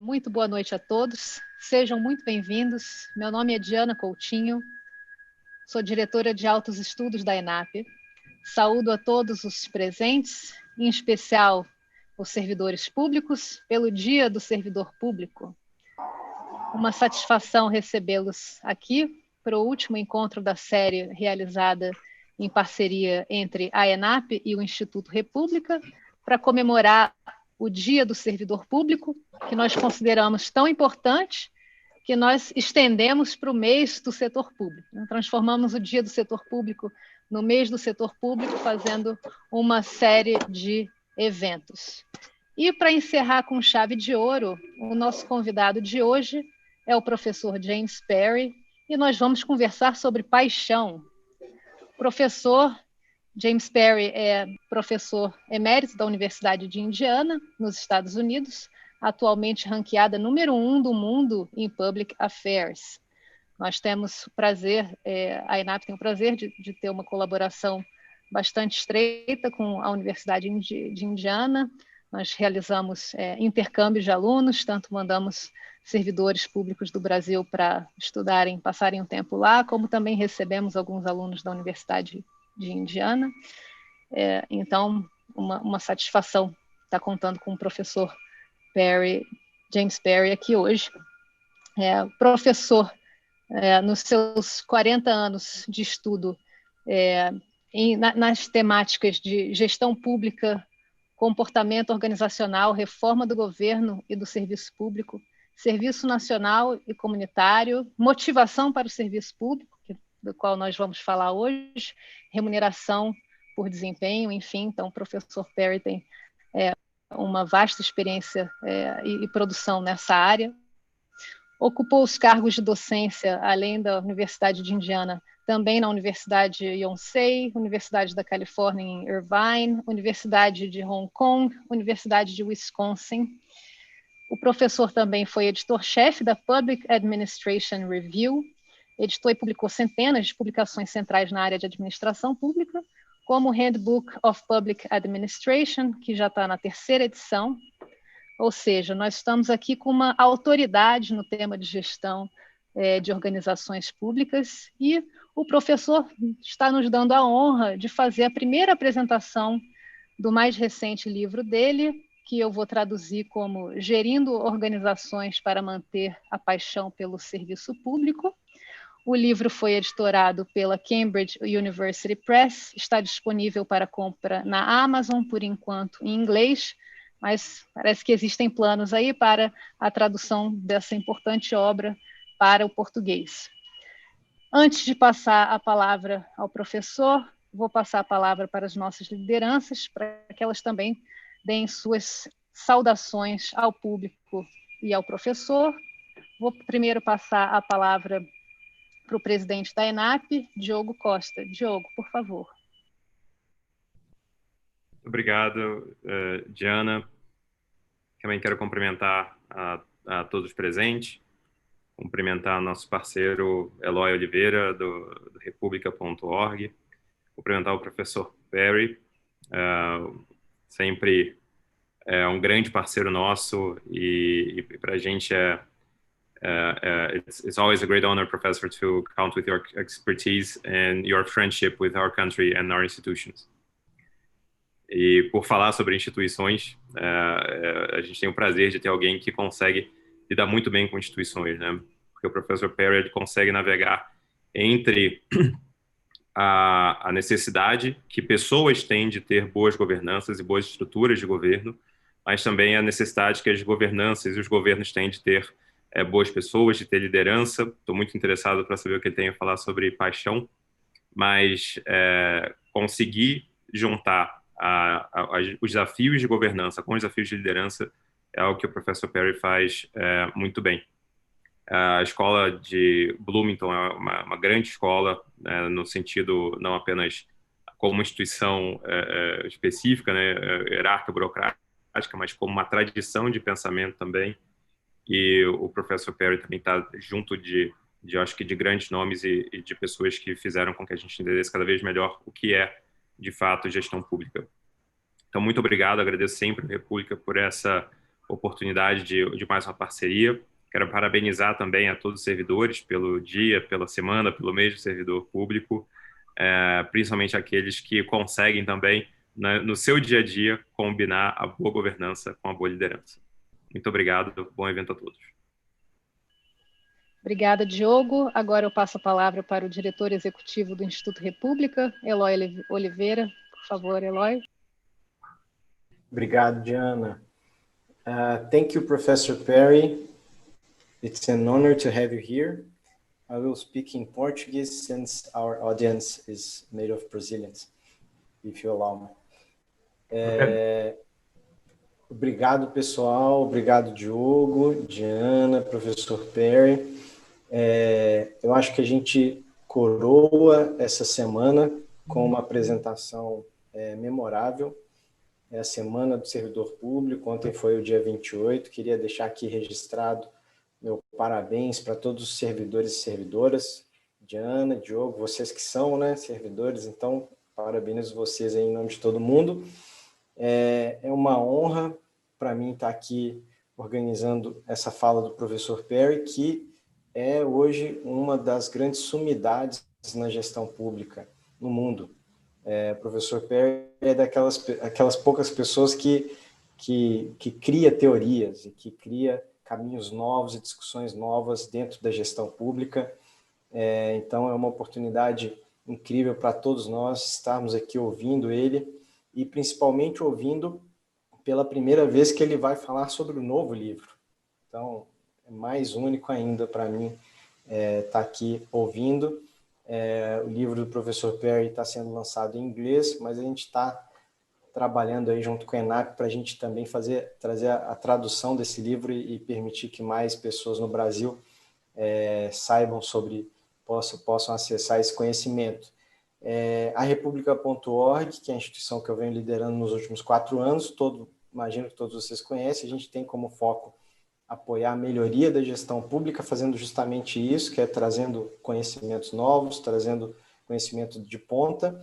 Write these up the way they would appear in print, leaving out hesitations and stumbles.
Muito boa noite a todos, sejam muito bem-vindos. Meu nome é Diana Coutinho, sou diretora de Altos Estudos da ENAP. Saúdo a todos os presentes, em especial os servidores públicos, pelo Dia do Servidor Público. Uma satisfação recebê-los aqui para o último encontro da série realizada em parceria entre a ENAP e o Instituto República, para comemorar o Dia do Servidor Público, que nós consideramos tão importante que nós estendemos para o mês do setor público. Transformamos o Dia do Setor Público no mês do setor público, fazendo uma série de eventos. E para encerrar com chave de ouro, o nosso convidado de hoje é o professor James Perry, e nós vamos conversar sobre paixão. O professor James Perry é professor emérito da Universidade de Indiana, nos Estados Unidos, atualmente ranqueada número 1 do mundo em Public Affairs. Nós temos o prazer, a ENAP tem o prazer de ter uma colaboração bastante estreita com a Universidade de Indiana. Nós realizamos intercâmbios de alunos, tanto mandamos servidores públicos do Brasil para estudarem, passarem um tempo lá, como também recebemos alguns alunos da Universidade de Indiana. Então, uma satisfação estar contando com o professor Perry, James Perry, aqui hoje. Professor, nos seus 40 anos de estudo nas temáticas de gestão pública, comportamento organizacional, reforma do governo e do serviço público, serviço nacional e comunitário, motivação para o serviço público, do qual nós vamos falar hoje, remuneração por desempenho, enfim. Então, o professor Perry tem uma vasta experiência e produção nessa área. Ocupou os cargos de docência, além da Universidade de Indiana, também na Universidade de Yonsei, Universidade da Califórnia em Irvine, Universidade de Hong Kong, Universidade de Wisconsin. O professor também foi editor-chefe da Public Administration Review, editou e publicou centenas de publicações centrais na área de administração pública, como o Handbook of Public Administration, que já está na 3ª edição. Ou seja, nós estamos aqui com uma autoridade no tema de gestão de organizações públicas, e o professor está nos dando a honra de fazer a primeira apresentação do mais recente livro dele, que eu vou traduzir como Gerindo Organizações para Manter a Paixão pelo Serviço Público. O livro foi editorado pela Cambridge University Press, está disponível para compra na Amazon, por enquanto, em inglês, mas parece que existem planos aí para a tradução dessa importante obra para o português. Antes de passar a palavra ao professor, vou passar a palavra para as nossas lideranças, para que elas também deem suas saudações ao público e ao professor. Vou primeiro passar a palavra para o presidente da ENAP, Diogo Costa. Diogo, por favor. Obrigado, Diana. Também quero cumprimentar a todos presentes, cumprimentar nosso parceiro Eloy Oliveira, do República.org, cumprimentar o professor Perry, sempre é um grande parceiro nosso, e para a gente it's always a great honor, Professor, to count with your expertise and your friendship with our country and our institutions. E por falar sobre instituições, a gente tem o prazer de ter alguém que consegue lidar muito bem com instituições, né? Porque o professor Perry ele consegue navegar entre a necessidade que pessoas têm de ter boas governanças e boas estruturas de governo, mas também a necessidade que as governanças e os governos têm de ter boas pessoas, de ter liderança. Estou muito interessado para saber o que ele tem a falar sobre paixão, mas conseguir juntar os desafios de governança com os desafios de liderança é algo que o professor Perry faz muito bem. A escola de Bloomington é uma grande escola, no sentido não apenas como uma instituição específica, né, hierárquica, burocrática, mas como uma tradição de pensamento também. E o professor Perry também está junto acho que de grandes nomes e de pessoas que fizeram com que a gente entendesse cada vez melhor o que é, de fato, gestão pública. Então, muito obrigado, agradeço sempre a República por essa oportunidade de mais uma parceria. Quero parabenizar também a todos os servidores pelo dia, pela semana, pelo mês do servidor público, principalmente aqueles que conseguem também, né, no seu dia a dia, combinar a boa governança com a boa liderança. Muito obrigado, bom evento a todos. Obrigada, Diogo. Agora eu passo a palavra para o diretor executivo do Instituto República, Eloy Oliveira. Por favor, Eloy. Obrigado, Diana. Thank you, Professor Perry. It's an honor to have you here. I will speak in Portuguese since our audience is made of Brazilians, if you allow me. Obrigado, pessoal. Obrigado, Diogo, Diana, professor Perry. Eu acho que a gente coroa essa semana com uma apresentação memorável. É a Semana do Servidor Público. Ontem foi o dia 28. Queria deixar aqui registrado meu parabéns para todos os servidores e servidoras. Diana, Diogo, vocês que são, né, servidores, então parabenizo vocês aí em nome de todo mundo. É uma honra para mim estar aqui organizando essa fala do professor Perry, que é hoje uma das grandes sumidades na gestão pública no mundo. O professor Perry é daquelas poucas pessoas que cria teorias e que cria caminhos novos e discussões novas dentro da gestão pública. Então, é uma oportunidade incrível para todos nós estarmos aqui ouvindo ele e, principalmente, ouvindo pela primeira vez que ele vai falar sobre o novo livro. Então, é mais único ainda para mim estar aqui ouvindo. O livro do professor Perry está sendo lançado em inglês, mas a gente está trabalhando aí junto com a ENAP para a gente também trazer a tradução desse livro e permitir que mais pessoas no Brasil saibam sobre, possam acessar esse conhecimento. A República.org, que é a instituição que eu venho liderando nos últimos 4 anos, imagino que todos vocês conhecem, a gente tem como foco apoiar a melhoria da gestão pública, fazendo justamente isso, que é trazendo conhecimentos novos, trazendo conhecimento de ponta.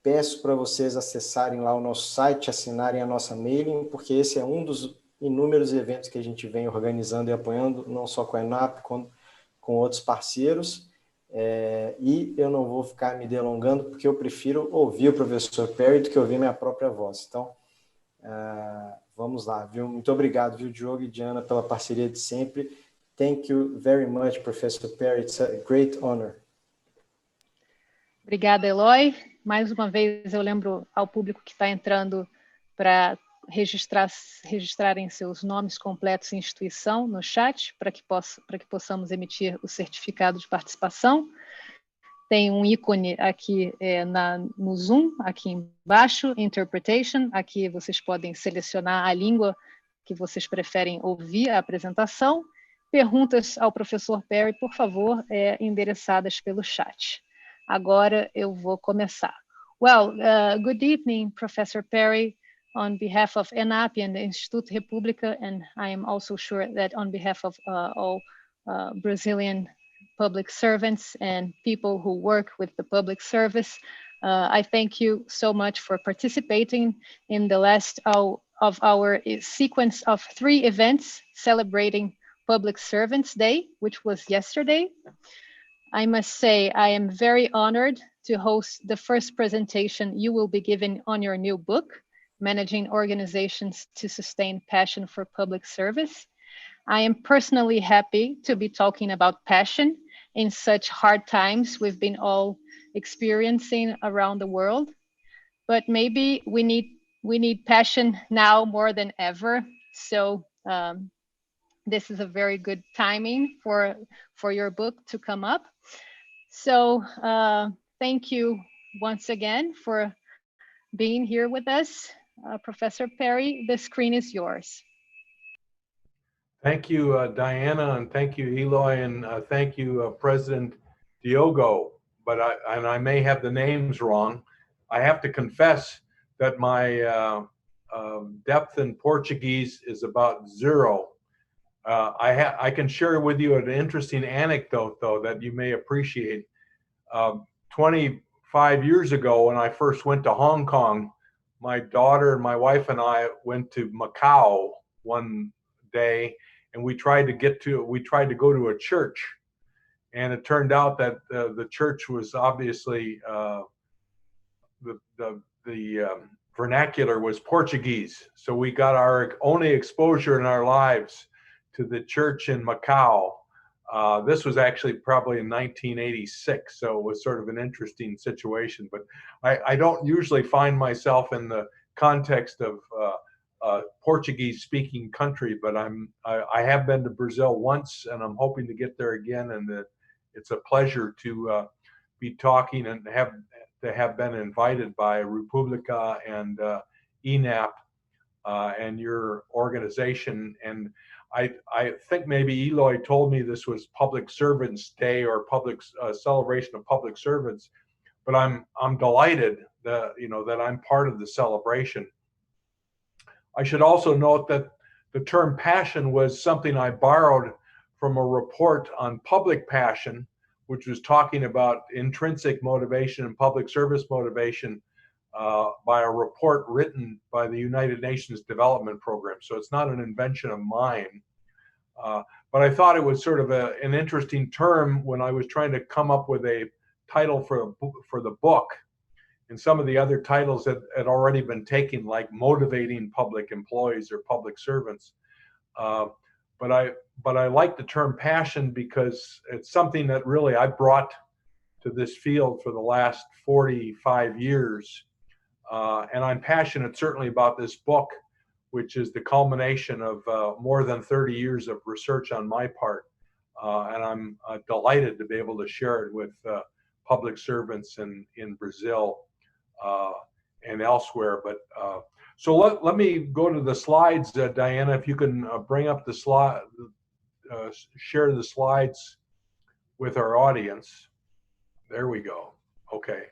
Peço para vocês acessarem lá o nosso site, assinarem a nossa mailing, porque esse é um dos inúmeros eventos que a gente vem organizando e apoiando, não só com a ENAP, com outros parceiros. E eu não vou ficar me delongando, porque eu prefiro ouvir o professor Perry do que ouvir minha própria voz. Então, vamos lá, viu? Muito obrigado, viu, Diogo e Diana, pela parceria de sempre. Thank you very much, Professor Perry. It's a great honor. Obrigada, Eloy. Mais uma vez, eu lembro ao público que está entrando para registrarem seus nomes completos e instituição no chat, para que possamos emitir o certificado de participação. Tem um ícone aqui no Zoom, aqui embaixo, Interpretation. Aqui vocês podem selecionar a língua que vocês preferem ouvir a apresentação. Perguntas ao professor Perry, por favor, endereçadas pelo chat. Agora eu vou começar. Well, good evening, Professor Perry, on behalf of ENAP and the Instituto República, and I am also sure that on behalf of all Brazilian public servants and people who work with the public service, I thank you so much for participating in the last of our sequence of 3 events celebrating Public Servants Day, which was yesterday. I must say, I am very honored to host the first presentation you will be giving on your new book, Managing Organizations to Sustain Passion for Public Service. I am personally happy to be talking about passion in such hard times we've been all experiencing around the world. But maybe we need passion now more than ever. So this is a very good timing for your book to come up. So thank you once again for being here with us. Professor Perry, the screen is yours. Thank you, Diana, and thank you, Eloy, and thank you, President Diogo. But I may have the names wrong. I have to confess that my depth in Portuguese is about 0. I can share with you an interesting anecdote, though, that you may appreciate. 25 years ago, when I first went to Hong Kong my daughter and my wife and I went to Macau one day, and we tried to go to a church, and it turned out that the church was obviously the vernacular was Portuguese. So we got our only exposure in our lives to the church in Macau. This was actually probably in 1986, so it was sort of an interesting situation. But I don't usually find myself in the context of a Portuguese-speaking country, but I have been to Brazil once, and I'm hoping to get there again. And it's a pleasure to be talking and have been invited by Pública and ENAP and your organization. And I think maybe Eloy told me this was Public Servants Day or celebration of public servants, but I'm delighted that that I'm part of the celebration. I should also note that the term passion was something I borrowed from a report on public passion, which was talking about intrinsic motivation and public service motivation by a report written by the United Nations Development Program. So it's not an invention of mine. But I thought it was sort of an interesting term when I was trying to come up with a title for the book. And some of the other titles that had already been taken, like motivating public employees or public servants. But I like the term passion because it's something that really I brought to this field for the last 45 years. And I'm passionate certainly about this book, which is the culmination of more than 30 years of research on my part. And I'm delighted to be able to share it with public servants in Brazil and elsewhere. But so let me go to the slides, Diana, if you can bring up the slide, share the slides with our audience. There we go. Okay.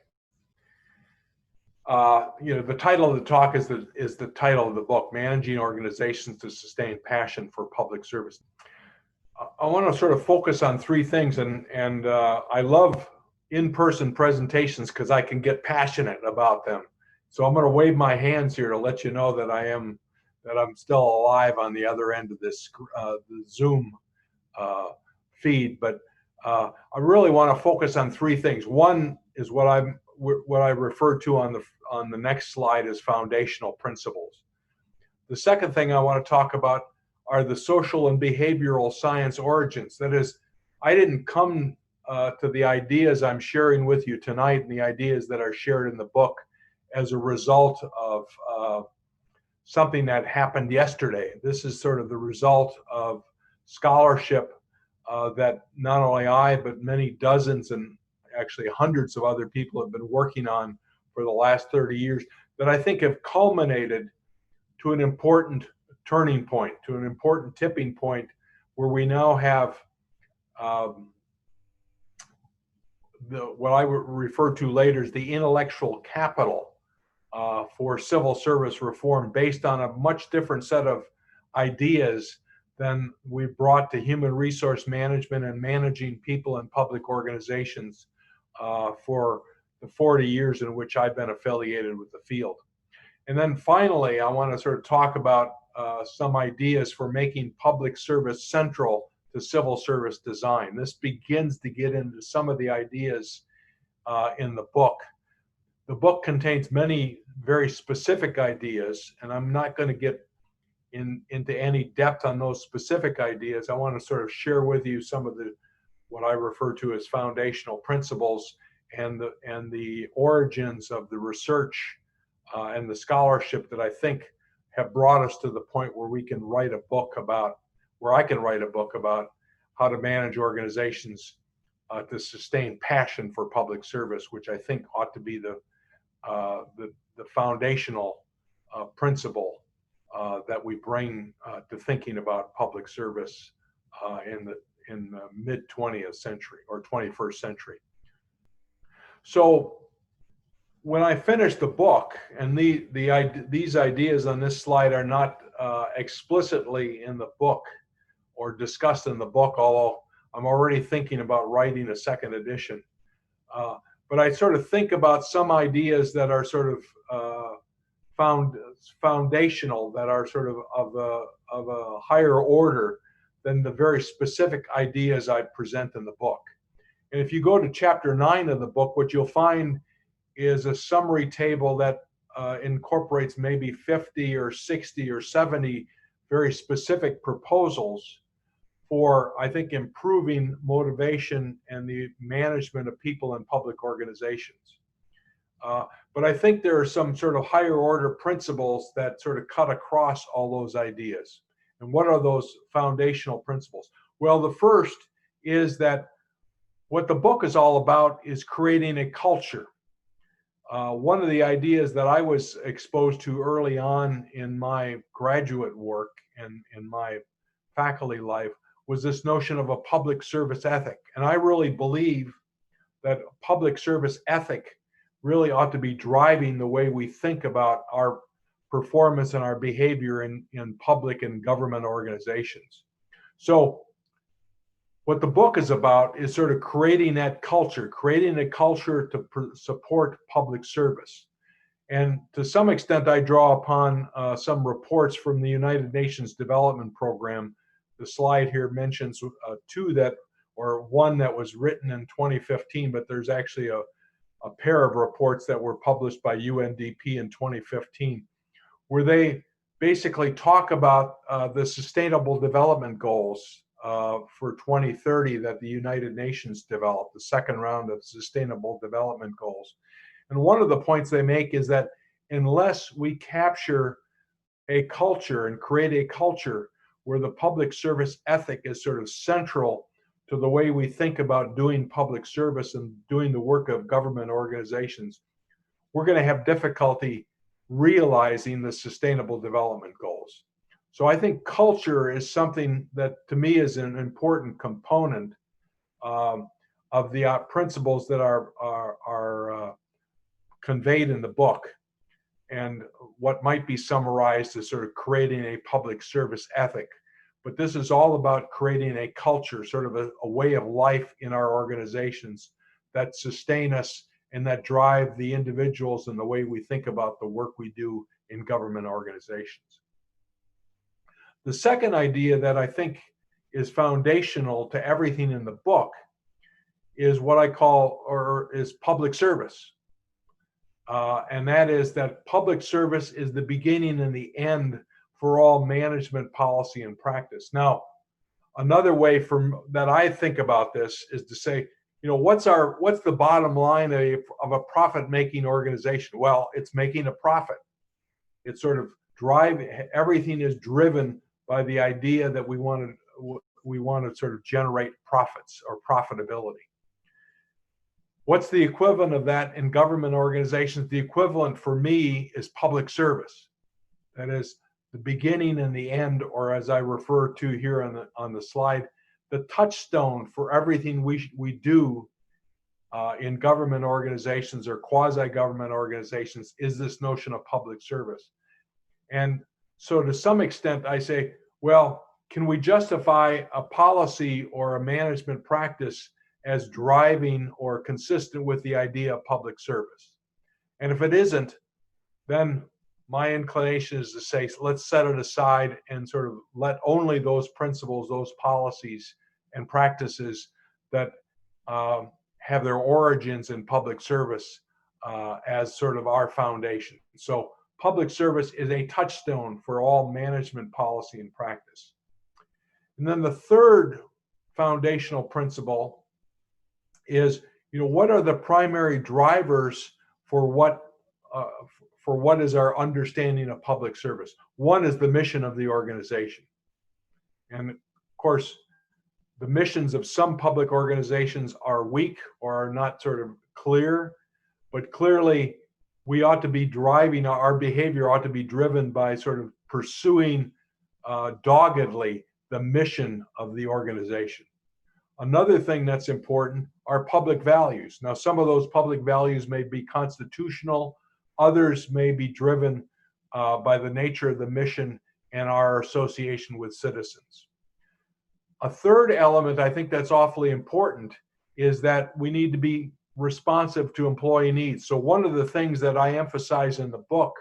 The title of the talk is the title of the book, Managing Organizations to Sustain Passion for Public Service. I want to sort of focus on three things, and I love in-person presentations because I can get passionate about them. So I'm going to wave my hands here to let you know that I'm still alive on the other end of this the Zoom feed. But I really want to focus on three things. One is what I refer to on the next slide as foundational principles. The second thing I want to talk about are the social and behavioral science origins. That is, I didn't come to the ideas I'm sharing with you tonight and the ideas that are shared in the book as a result of something that happened yesterday. This is sort of the result of scholarship that not only I, but many dozens and actually hundreds of other people have been working on for the last 30 years that I think have culminated to an important turning point, to an important tipping point where we now have what I would refer to later as the intellectual capital for civil service reform based on a much different set of ideas than we brought to human resource management and managing people in public organizations for the 40 years in which I've been affiliated with the field. And then finally, I want to sort of talk about some ideas for making public service central to civil service design. This begins to get into some of the ideas in the book. The book contains many very specific ideas, and I'm not going to get into any depth on those specific ideas. I want to sort of share with you some of what I refer to as foundational principles and the origins of the research and the scholarship that I think have brought us to the point where we can write a book about, where I can write a book about how to manage organizations to sustain passion for public service, which I think ought to be the foundational principle that we bring to thinking about public service in the mid 20th century or 21st century. So when I finished the book, and these ideas on this slide are not explicitly in the book or discussed in the book, although I'm already thinking about writing a second edition. But I sort of think about some ideas that are sort of foundational, that are sort of a higher order than the very specific ideas I present in the book. And if you go to chapter 9 of the book, what you'll find is a summary table that incorporates maybe 50 or 60 or 70 very specific proposals for, I think, improving motivation and the management of people in public organizations. But I think there are some sort of higher order principles that sort of cut across all those ideas. And what are those foundational principles? Well, the first is that what the book is all about is creating a culture. One of the ideas that I was exposed to early on in my graduate work and in my faculty life was this notion of a public service ethic. And I really believe that public service ethic really ought to be driving the way we think about our performance and our behavior in public and government organizations. So what the book is about is sort of creating that culture, creating a culture to support public service. And to some extent, I draw upon some reports from the United Nations Development Program. The slide here mentions one that was written in 2015, but there's actually a pair of reports that were published by UNDP in 2015, where they basically talk about the Sustainable Development Goals for 2030 that the United Nations developed, the second round of Sustainable Development Goals. And one of the points they make is that unless we capture a culture and create a culture where the public service ethic is sort of central to the way we think about doing public service and doing the work of government organizations, we're going to have difficulty realizing the Sustainable Development Goals. So I think culture is something that to me is an important component of the principles that are conveyed in the book, and what might be summarized as sort of creating a public service ethic. But this is all about creating a culture, sort of a way of life in our organizations that sustain us and that drive the individuals and the way we think about the work we do in government organizations. The second idea that I think is foundational to everything in the book is what I call, or is public service. And that is that public service is the beginning and the end for all management policy and practice. Now, another way that I think about this is to say, what's the bottom line of a profit-making organization? Well, it's making a profit. It's sort of everything is driven by the idea that we want to sort of generate profits or profitability. What's the equivalent of that in government organizations? The equivalent for me is public service. That is the beginning and the end, or as I refer to here on the slide, the touchstone for everything we do in government organizations or quasi-government organizations is this notion of public service. And so to some extent, I say, well, can we justify a policy or a management practice as driving or consistent with the idea of public service? And if it isn't, then my inclination is to say, let's set it aside and sort of let only those principles, those policies and practices that have their origins in public service as sort of our foundation. So public service is a touchstone for all management policy and practice. And then the third foundational principle is, what are the primary drivers for what is our understanding of public service? One is the mission of the organization. And of course, the missions of some public organizations are weak or are not sort of clear, but clearly we ought to be driving, our behavior ought to be driven by sort of pursuing doggedly the mission of the organization. Another thing that's important are public values. Now, some of those public values may be constitutional, others may be driven by the nature of the mission and our association with citizens. A third element I think that's awfully important is that we need to be responsive to employee needs. So one of the things that I emphasize in the book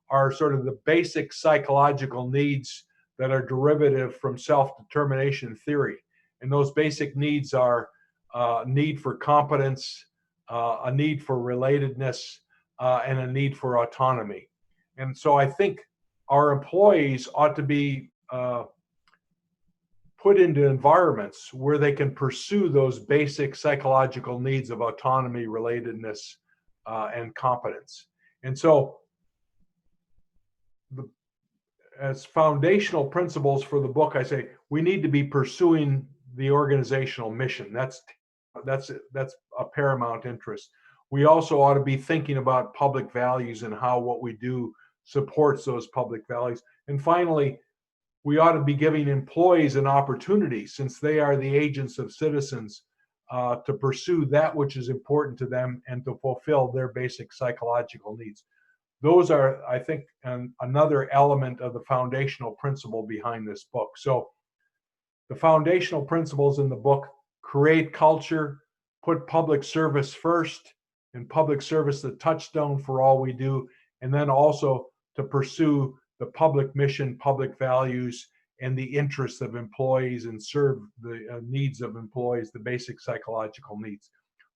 are sort of the basic psychological needs that are derivative from self-determination theory. And those basic needs are need for competence, a need for relatedness, and a need for autonomy. And so I think our employees ought to be put into environments where they can pursue those basic psychological needs of autonomy, relatedness, and competence. And so as foundational principles for the book, I say we need to be pursuing the organizational mission. That's a paramount interest. We also ought to be thinking about public values and how what we do supports those public values. And finally, we ought to be giving employees an opportunity, since they are the agents of citizens, to pursue that which is important to them and to fulfill their basic psychological needs. Those are, I think, another element of the foundational principle behind this book. So the foundational principles in the book: create culture, put public service first, and public service the touchstone for all we do, and then also to pursue the public mission, public values, and the interests of employees, and serve the needs of employees, the basic psychological needs.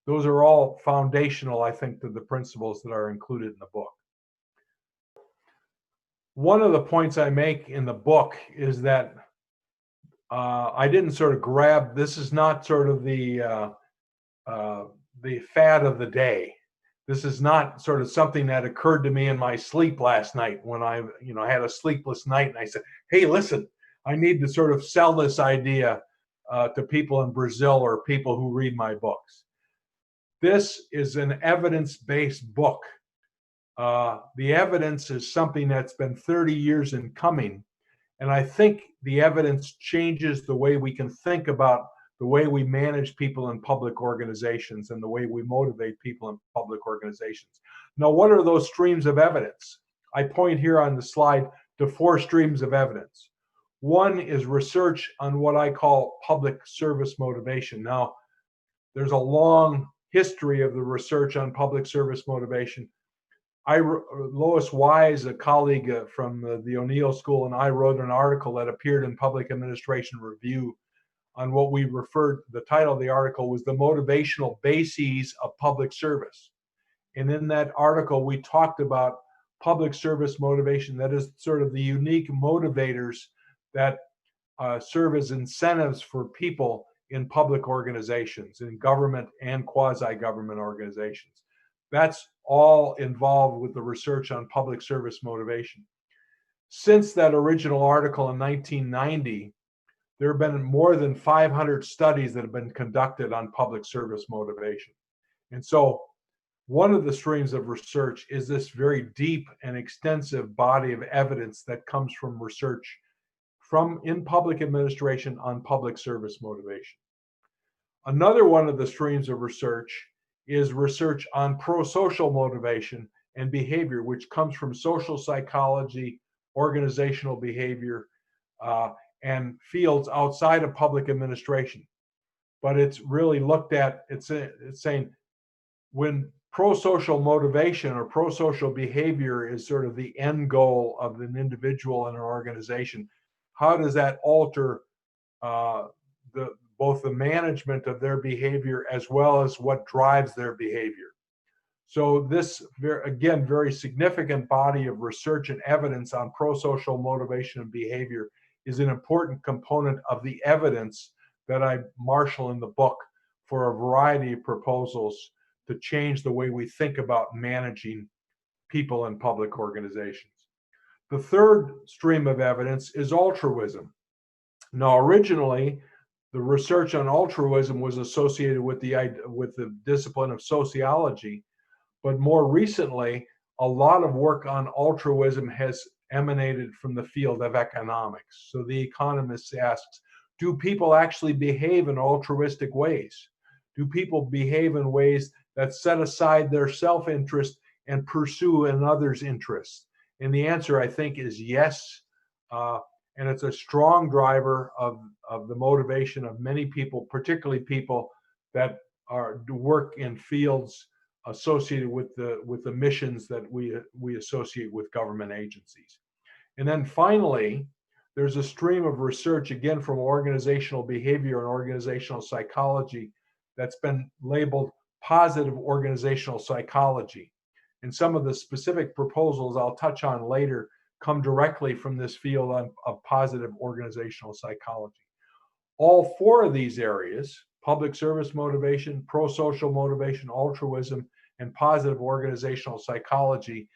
Those are all foundational, I think, to the principles that are included in the book. One of the points I make in the book is that I didn't sort of grab, this is not sort of the fad of the day. This is not sort of something that occurred to me in my sleep last night when I had a sleepless night and I said, hey, listen, I need to sort of sell this idea to people in Brazil or people who read my books. This is an evidence-based book. The evidence is something that's been 30 years in coming. And I think the evidence changes the way we can think about the way we manage people in public organizations and the way we motivate people in public organizations. Now, what are those streams of evidence? I point here on the slide to 4 streams of evidence. One is research on what I call public service motivation. Now, there's a long history of the research on public service motivation. Lois Wise, a colleague from the O'Neill School, and I wrote an article that appeared in Public Administration Review on what we referred, the title of the article was The Motivational Bases of Public Service. And in that article, we talked about public service motivation, that is sort of the unique motivators that serve as incentives for people in public organizations, in government and quasi-government organizations. That's all involved with the research on public service motivation. Since that original article in 1990, there have been more than 500 studies that have been conducted on public service motivation. And so one of the streams of research is this very deep and extensive body of evidence that comes from research in public administration on public service motivation. Another one of the streams of research is research on pro-social motivation and behavior, which comes from social psychology, organizational behavior, and fields outside of public administration. But it's really looked at, it's saying when pro-social motivation or pro-social behavior is sort of the end goal of an individual in an organization, how does that alter both the management of their behavior as well as what drives their behavior? So this, again, very significant body of research and evidence on pro-social motivation and behavior is an important component of the evidence that I marshal in the book for a variety of proposals to change the way we think about managing people in public organizations. The third stream of evidence is altruism. Now, originally, the research on altruism was associated with the discipline of sociology, but more recently, a lot of work on altruism has emanated from the field of economics. So the economist asks, do people actually behave in altruistic ways? Do people behave in ways that set aside their self-interest and pursue another's interest? And the answer, I think, is yes. And it's a strong driver of the motivation of many people, particularly people that work in fields associated with the missions that we associate with government agencies. And then finally, there's a stream of research, again, from organizational behavior and organizational psychology that's been labeled positive organizational psychology. And some of the specific proposals I'll touch on later come directly from this field of positive organizational psychology. All four of these areas, public service motivation, pro-social motivation, altruism, and positive organizational psychology,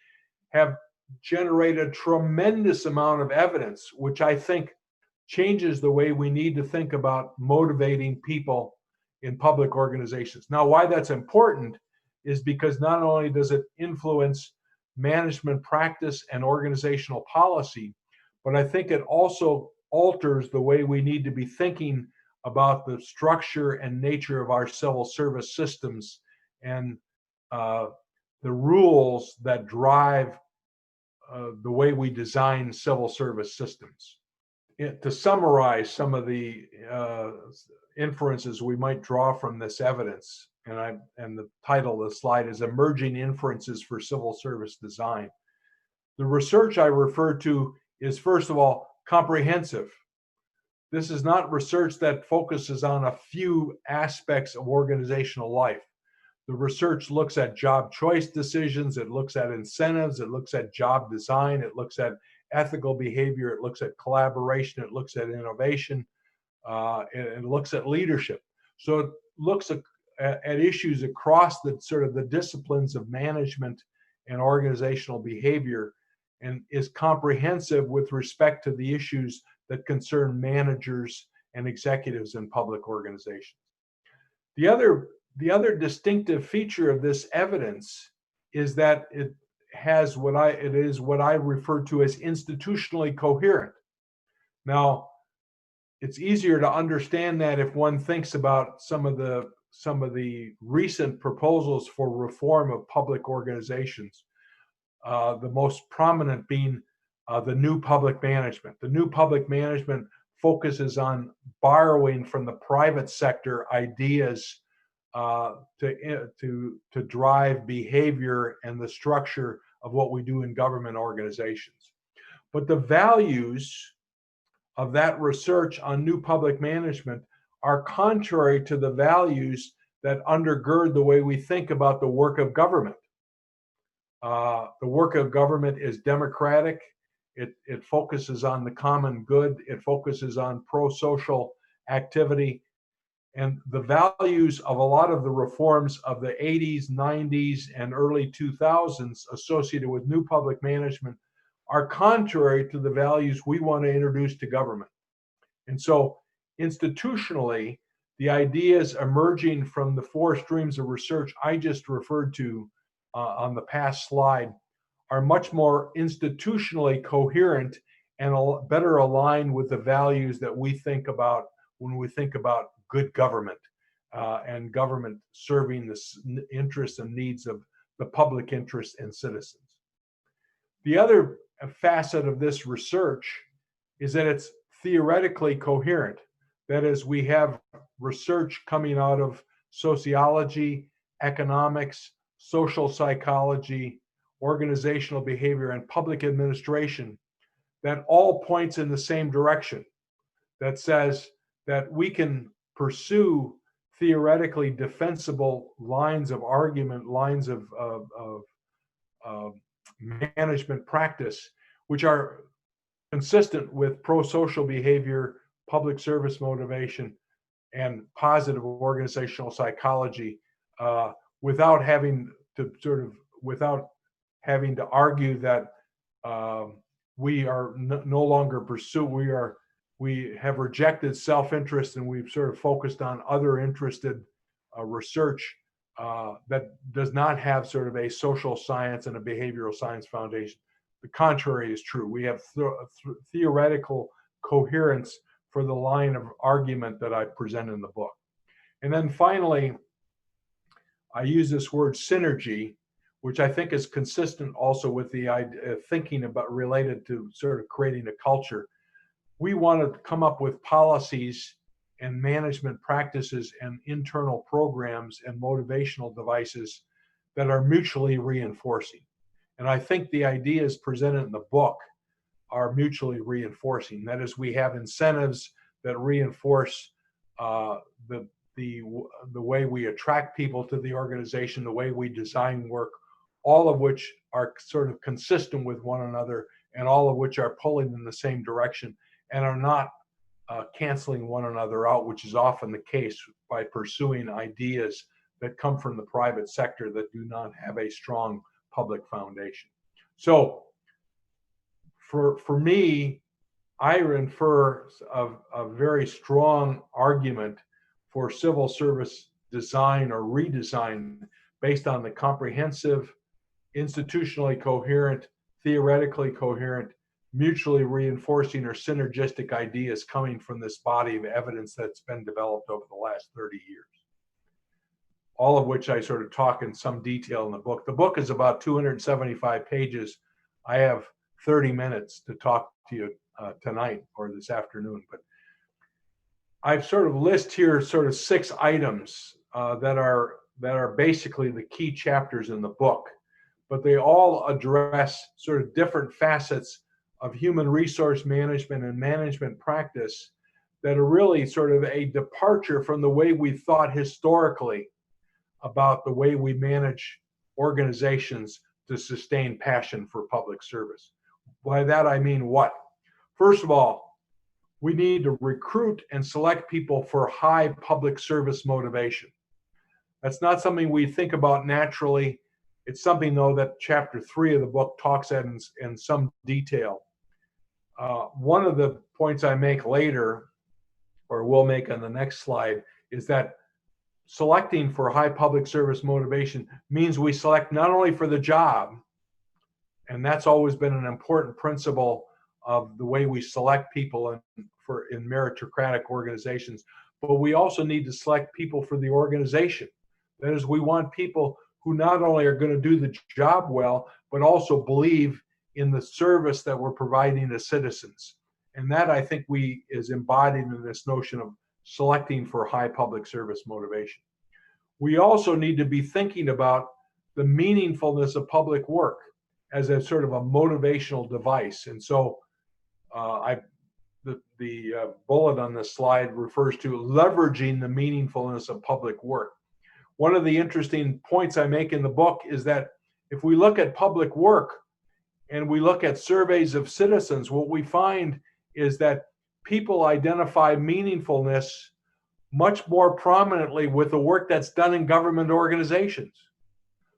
have generated a tremendous amount of evidence, which I think changes the way we need to think about motivating people in public organizations. Now, why that's important is because not only does it influence management practice and organizational policy, but I think it also alters the way we need to be thinking about the structure and nature of our civil service systems and the rules that drive the way we design civil service systems. To summarize some of the inferences we might draw from this evidence, and the title of the slide is Emerging Inferences for Civil Service Design. The research I refer to is, first of all, comprehensive. This is not research that focuses on a few aspects of organizational life. The research looks at job choice decisions, it looks at incentives, it looks at job design, it looks at ethical behavior, it looks at collaboration, it looks at innovation, it looks at leadership. So it looks at issues across the sort of the disciplines of management and organizational behavior, and is comprehensive with respect to the issues that concern managers and executives in public organizations. The other distinctive feature of this evidence is that it is what I refer to as institutionally coherent. Now, it's easier to understand that if one thinks about some of the recent proposals for reform of public organizations. The most prominent being the new public management. The new public management focuses on borrowing from the private sector ideas to drive behavior and the structure of what we do in government organizations. But the values of that research on new public management are contrary to the values that undergird the way we think about the work of government. The work of government is democratic. It focuses on the common good. It focuses on pro-social activity. And the values of a lot of the reforms of the 80s, 90s, and early 2000s associated with new public management are contrary to the values we want to introduce to government. And so institutionally, the ideas emerging from the four streams of research I just referred to on the past slide are much more institutionally coherent and better aligned with the values that we think about when we think about good government and government serving the interests and needs of the public interest and citizens. The other facet of this research is that it's theoretically coherent. That is, we have research coming out of sociology, economics, social psychology, organizational behavior, and public administration that all points in the same direction, that says that we can pursue theoretically defensible lines of argument, lines of management practice, which are consistent with pro-social behavior, public service motivation, and positive organizational psychology, without having to argue that we are no longer we have rejected self-interest and we've sort of focused on other interested research that does not have sort of a social science and a behavioral science foundation. The contrary is true. We have theoretical coherence for the line of argument that I present in the book. And then finally, I use this word synergy, which I think is consistent also with the idea thinking about related to sort of creating a culture. We want to come up with policies and management practices and internal programs and motivational devices that are mutually reinforcing. And I think the ideas presented in the book are mutually reinforcing. That is, we have incentives that reinforce the way we attract people to the organization, the way we design work, all of which are sort of consistent with one another, and all of which are pulling in the same direction and are not canceling one another out, which is often the case by pursuing ideas that come from the private sector that do not have a strong public foundation. So for me, I infer a very strong argument for civil service design or redesign based on the comprehensive, institutionally coherent, theoretically coherent, mutually reinforcing or synergistic ideas coming from this body of evidence that's been developed over the last 30 years. All of which I sort of talk in some detail in the book. The book is about 275 pages. I have 30 minutes to talk to you tonight or this afternoon, but I've sort of list here sort of 6 items that are basically the key chapters in the book, but they all address sort of different facets of human resource management and management practice that are really sort of a departure from the way we thought historically about the way we manage organizations to sustain passion for public service. By that I mean what? First of all, we need to recruit and select people for high public service motivation. That's not something we think about naturally. It's something, though, that chapter 3 of the book talks at in some detail. One of the points I make later, or will make on the next slide, is that selecting for high public service motivation means we select not only for the job, and that's always been an important principle of the way we select people in meritocratic organizations, but we also need to select people for the organization. That is, we want people who not only are going to do the job well, but also believe in the service that we're providing to citizens. And that, I think, is embodied in this notion of selecting for high public service motivation. We also need to be thinking about the meaningfulness of public work as a sort of a motivational device. And so the bullet on this slide refers to leveraging the meaningfulness of public work. One of the interesting points I make in the book is that if we look at public work and we look at surveys of citizens, what we find is that people identify meaningfulness much more prominently with the work that's done in government organizations.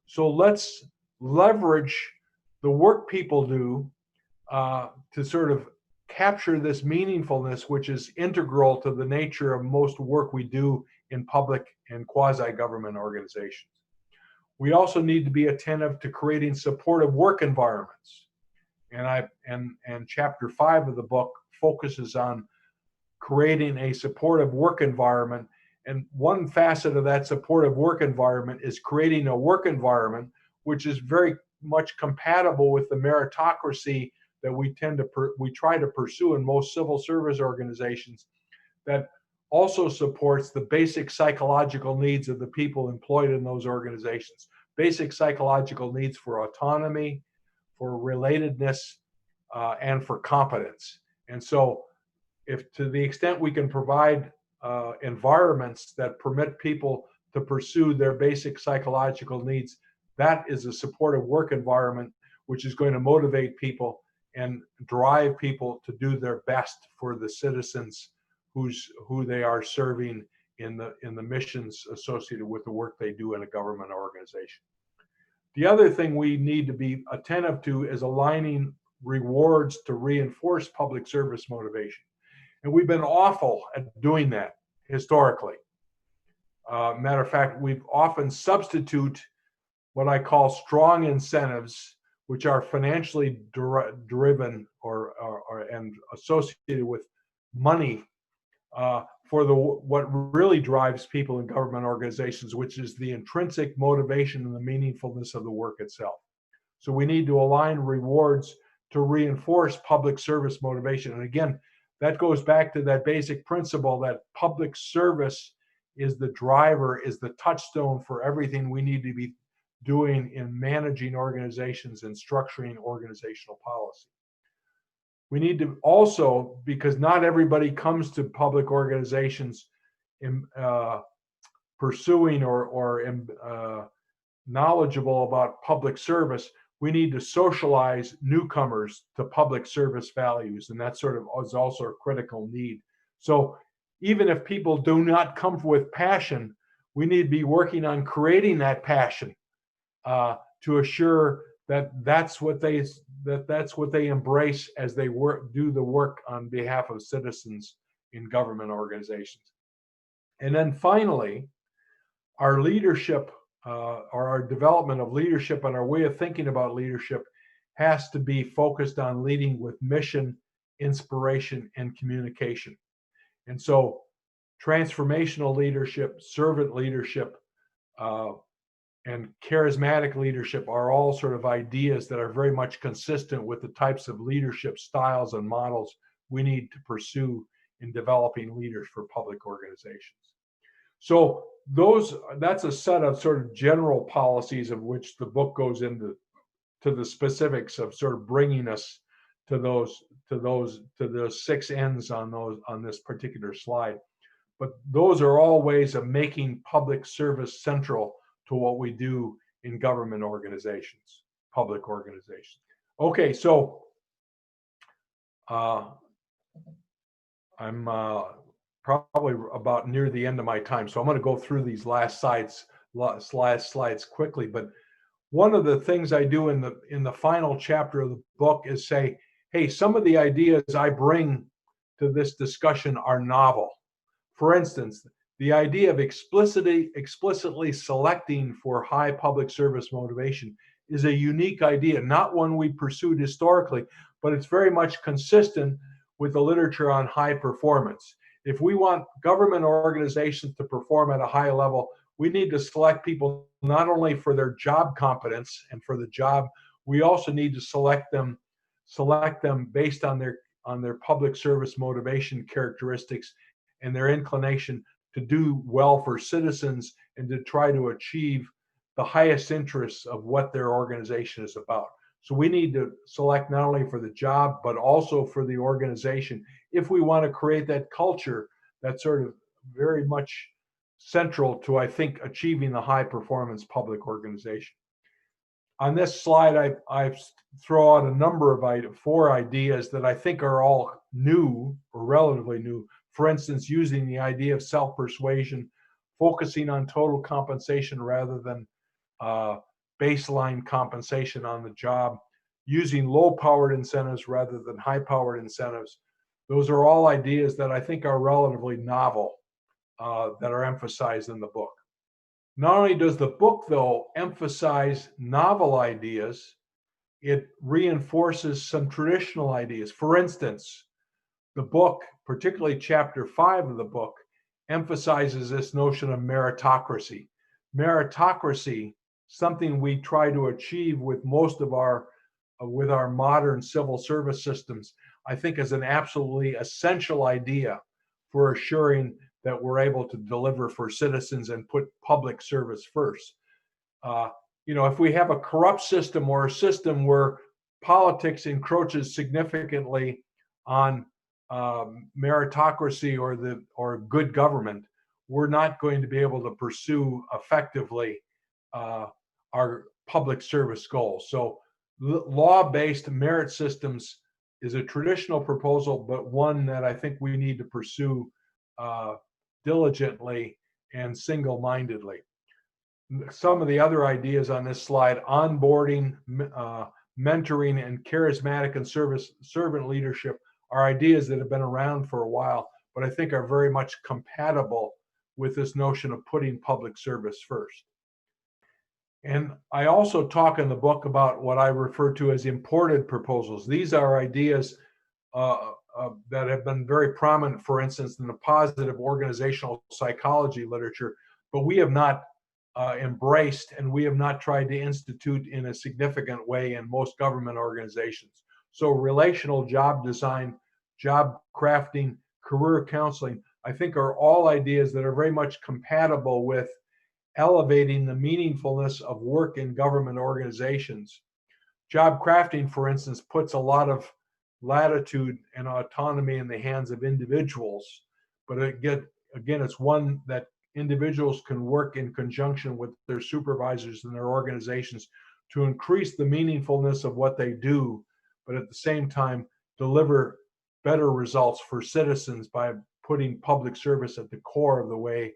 So let's leverage the work people do to sort of capture this meaningfulness, which is integral to the nature of most work we do in public and quasi-government organizations. We also need to be attentive to creating supportive work environments. And chapter 5 of the book focuses on creating a supportive work environment. And one facet of that supportive work environment is creating a work environment which is very much compatible with the meritocracy that we try to pursue in most civil service organizations, that also supports the basic psychological needs of the people employed in those organizations. Basic psychological needs for autonomy, for relatedness, and for competence. And so, if to the extent we can provide environments that permit people to pursue their basic psychological needs, that is a supportive work environment which is going to motivate people and drive people to do their best for the citizens who they are serving in the missions associated with the work they do in a government organization. The other thing we need to be attentive to is aligning rewards to reinforce public service motivation. And we've been awful at doing that historically. Matter of fact, we've often substitute what I call strong incentives, which are financially driven and associated with money, for what really drives people in government organizations, which is the intrinsic motivation and the meaningfulness of the work itself. So we need to align rewards to reinforce public service motivation. And again, that goes back to that basic principle that public service is the driver, is the touchstone for everything we need to be doing in managing organizations and structuring organizational policy. We need to also, because not everybody comes to public organizations in pursuing or knowledgeable about public service, we need to socialize newcomers to public service values, and that sort of is also a critical need. So even if people do not come with passion, we need to be working on creating that passion to assure that that's what they embrace as they do the work on behalf of citizens in government organizations. And then finally, our leadership or our development of leadership and our way of thinking about leadership has to be focused on leading with mission, inspiration, and communication. And so transformational leadership, servant leadership, and charismatic leadership are all sort of ideas that are very much consistent with the types of leadership styles and models we need to pursue in developing leaders for public organizations. So that's a set of sort of general policies of which the book goes into the specifics of sort of bringing us to those 6 ends on this particular slide. But those are all ways of making public service central to what we do in government organizations, public organizations. Okay, so I'm probably about near the end of my time, so I'm going to go through these last slides quickly. But one of the things I do in the final chapter of the book is say, hey, some of the ideas I bring to this discussion are novel. For instance, the idea of explicitly selecting for high public service motivation is a unique idea, not one we pursued historically, but it's very much consistent with the literature on high performance. If we want government organizations to perform at a high level, we need to select people not only for their job competence and for the job, we also need to select them based on their public service motivation characteristics and their inclination to do well for citizens and to try to achieve the highest interests of what their organization is about. So we need to select not only for the job, but also for the organization if we want to create that culture that's sort of very much central to, I think, achieving the high performance public organization. On this slide, I throw out a number of 4 ideas that I think are all new or relatively new. For instance, using the idea of self-persuasion, focusing on total compensation rather than baseline compensation on the job, using low-powered incentives rather than high-powered incentives. Those are all ideas that I think are relatively novel that are emphasized in the book. Not only does the book, though, emphasize novel ideas, it reinforces some traditional ideas. For instance, the book, particularly chapter 5 of the book, emphasizes this notion of meritocracy. Meritocracy, something we try to achieve with most of our modern civil service systems, I think is an absolutely essential idea for assuring that we're able to deliver for citizens and put public service first. If we have a corrupt system or a system where politics encroaches significantly on meritocracy or good government, we're not going to be able to pursue effectively our public service goals. So law-based merit systems is a traditional proposal, but one that I think we need to pursue diligently and single-mindedly. Some of the other ideas on this slide: onboarding, mentoring, and charismatic and servant leadership are ideas that have been around for a while, but I think are very much compatible with this notion of putting public service first. And I also talk in the book about what I refer to as imported proposals. These are ideas that have been very prominent, for instance, in the positive organizational psychology literature, but we have not embraced and we have not tried to institute in a significant way in most government organizations. So relational job design, job crafting, career counseling, I think are all ideas that are very much compatible with elevating the meaningfulness of work in government organizations. Job crafting, for instance, puts a lot of latitude and autonomy in the hands of individuals, but again, it's one that individuals can work in conjunction with their supervisors and their organizations to increase the meaningfulness of what they do, but at the same time deliver better results for citizens by putting public service at the core of the way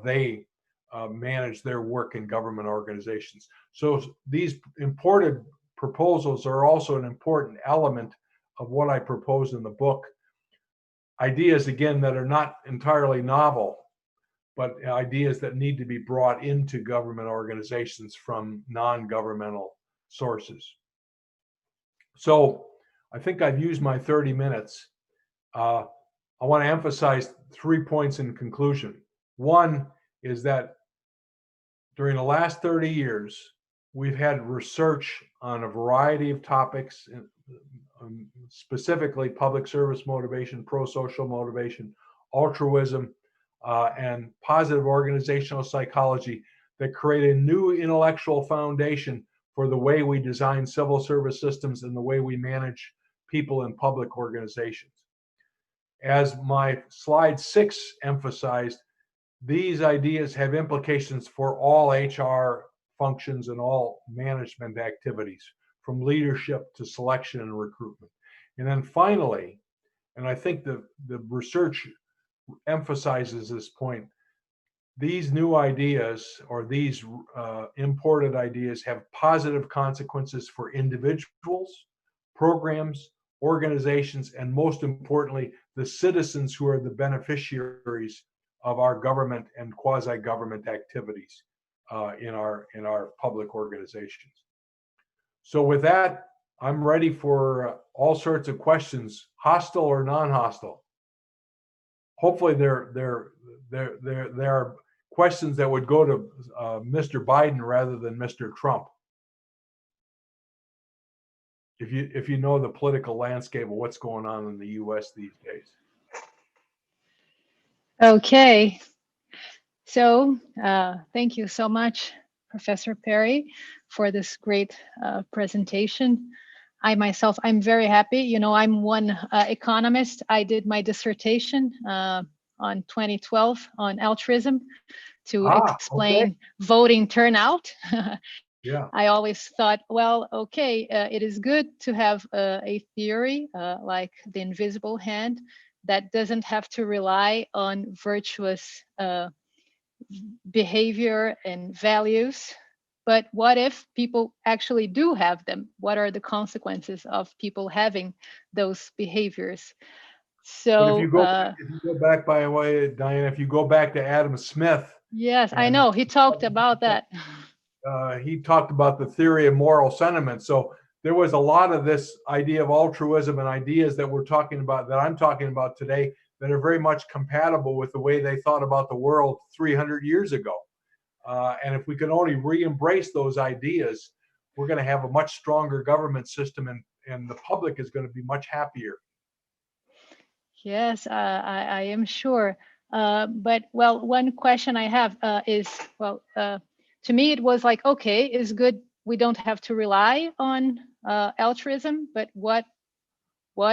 they manage their work in government organizations. So these imported proposals are also an important element of what I propose in the book. Ideas, again, that are not entirely novel, but ideas that need to be brought into government organizations from non-governmental sources. So I think I've used my 30 minutes. I want to emphasize 3 points in conclusion. One is that during the last 30 years, we've had research on a variety of topics, specifically public service motivation, pro-social motivation, altruism, and positive organizational psychology that create a new intellectual foundation for the way we design civil service systems and the way we manage people in public organizations. As my slide 6 emphasized, these ideas have implications for all HR functions and all management activities, from leadership to selection and recruitment. And then finally, and I think the research emphasizes this point, these new ideas or these imported ideas have positive consequences for individuals, programs, organizations, and most importantly, the citizens who are the beneficiaries of our government and quasi-government activities in our public organizations. So with that, I'm ready for all sorts of questions, hostile or non-hostile. Hopefully there are questions that would go to Mr. Biden rather than Mr. Trump. If you know the political landscape of what's going on in the US these days. Okay. So thank you so much, Professor Perry, for this great presentation. I myself, I'm very happy. You know, I'm one economist. I did my dissertation on 2012 on altruism to explain voting turnout. Yeah. I always thought, well, okay, it is good to have a theory like the invisible hand that doesn't have to rely on virtuous behavior and values. But what if people actually do have them? What are the consequences of people having those behaviors? So but if you go back, by the way, Diane, if you go back to Adam Smith. Yes, I know. He talked about that. He talked about the theory of moral sentiment. So there was a lot of this idea of altruism and ideas that we're talking about, that I'm talking about today, that are very much compatible with the way they thought about the world 300 years ago. And if we can only re-embrace those ideas, we're going to have a much stronger government system, and the public is going to be much happier. Yes, I am sure. But, well, one question I have is, well, to me, it was like, okay, it's good. We don't have to rely on altruism, but what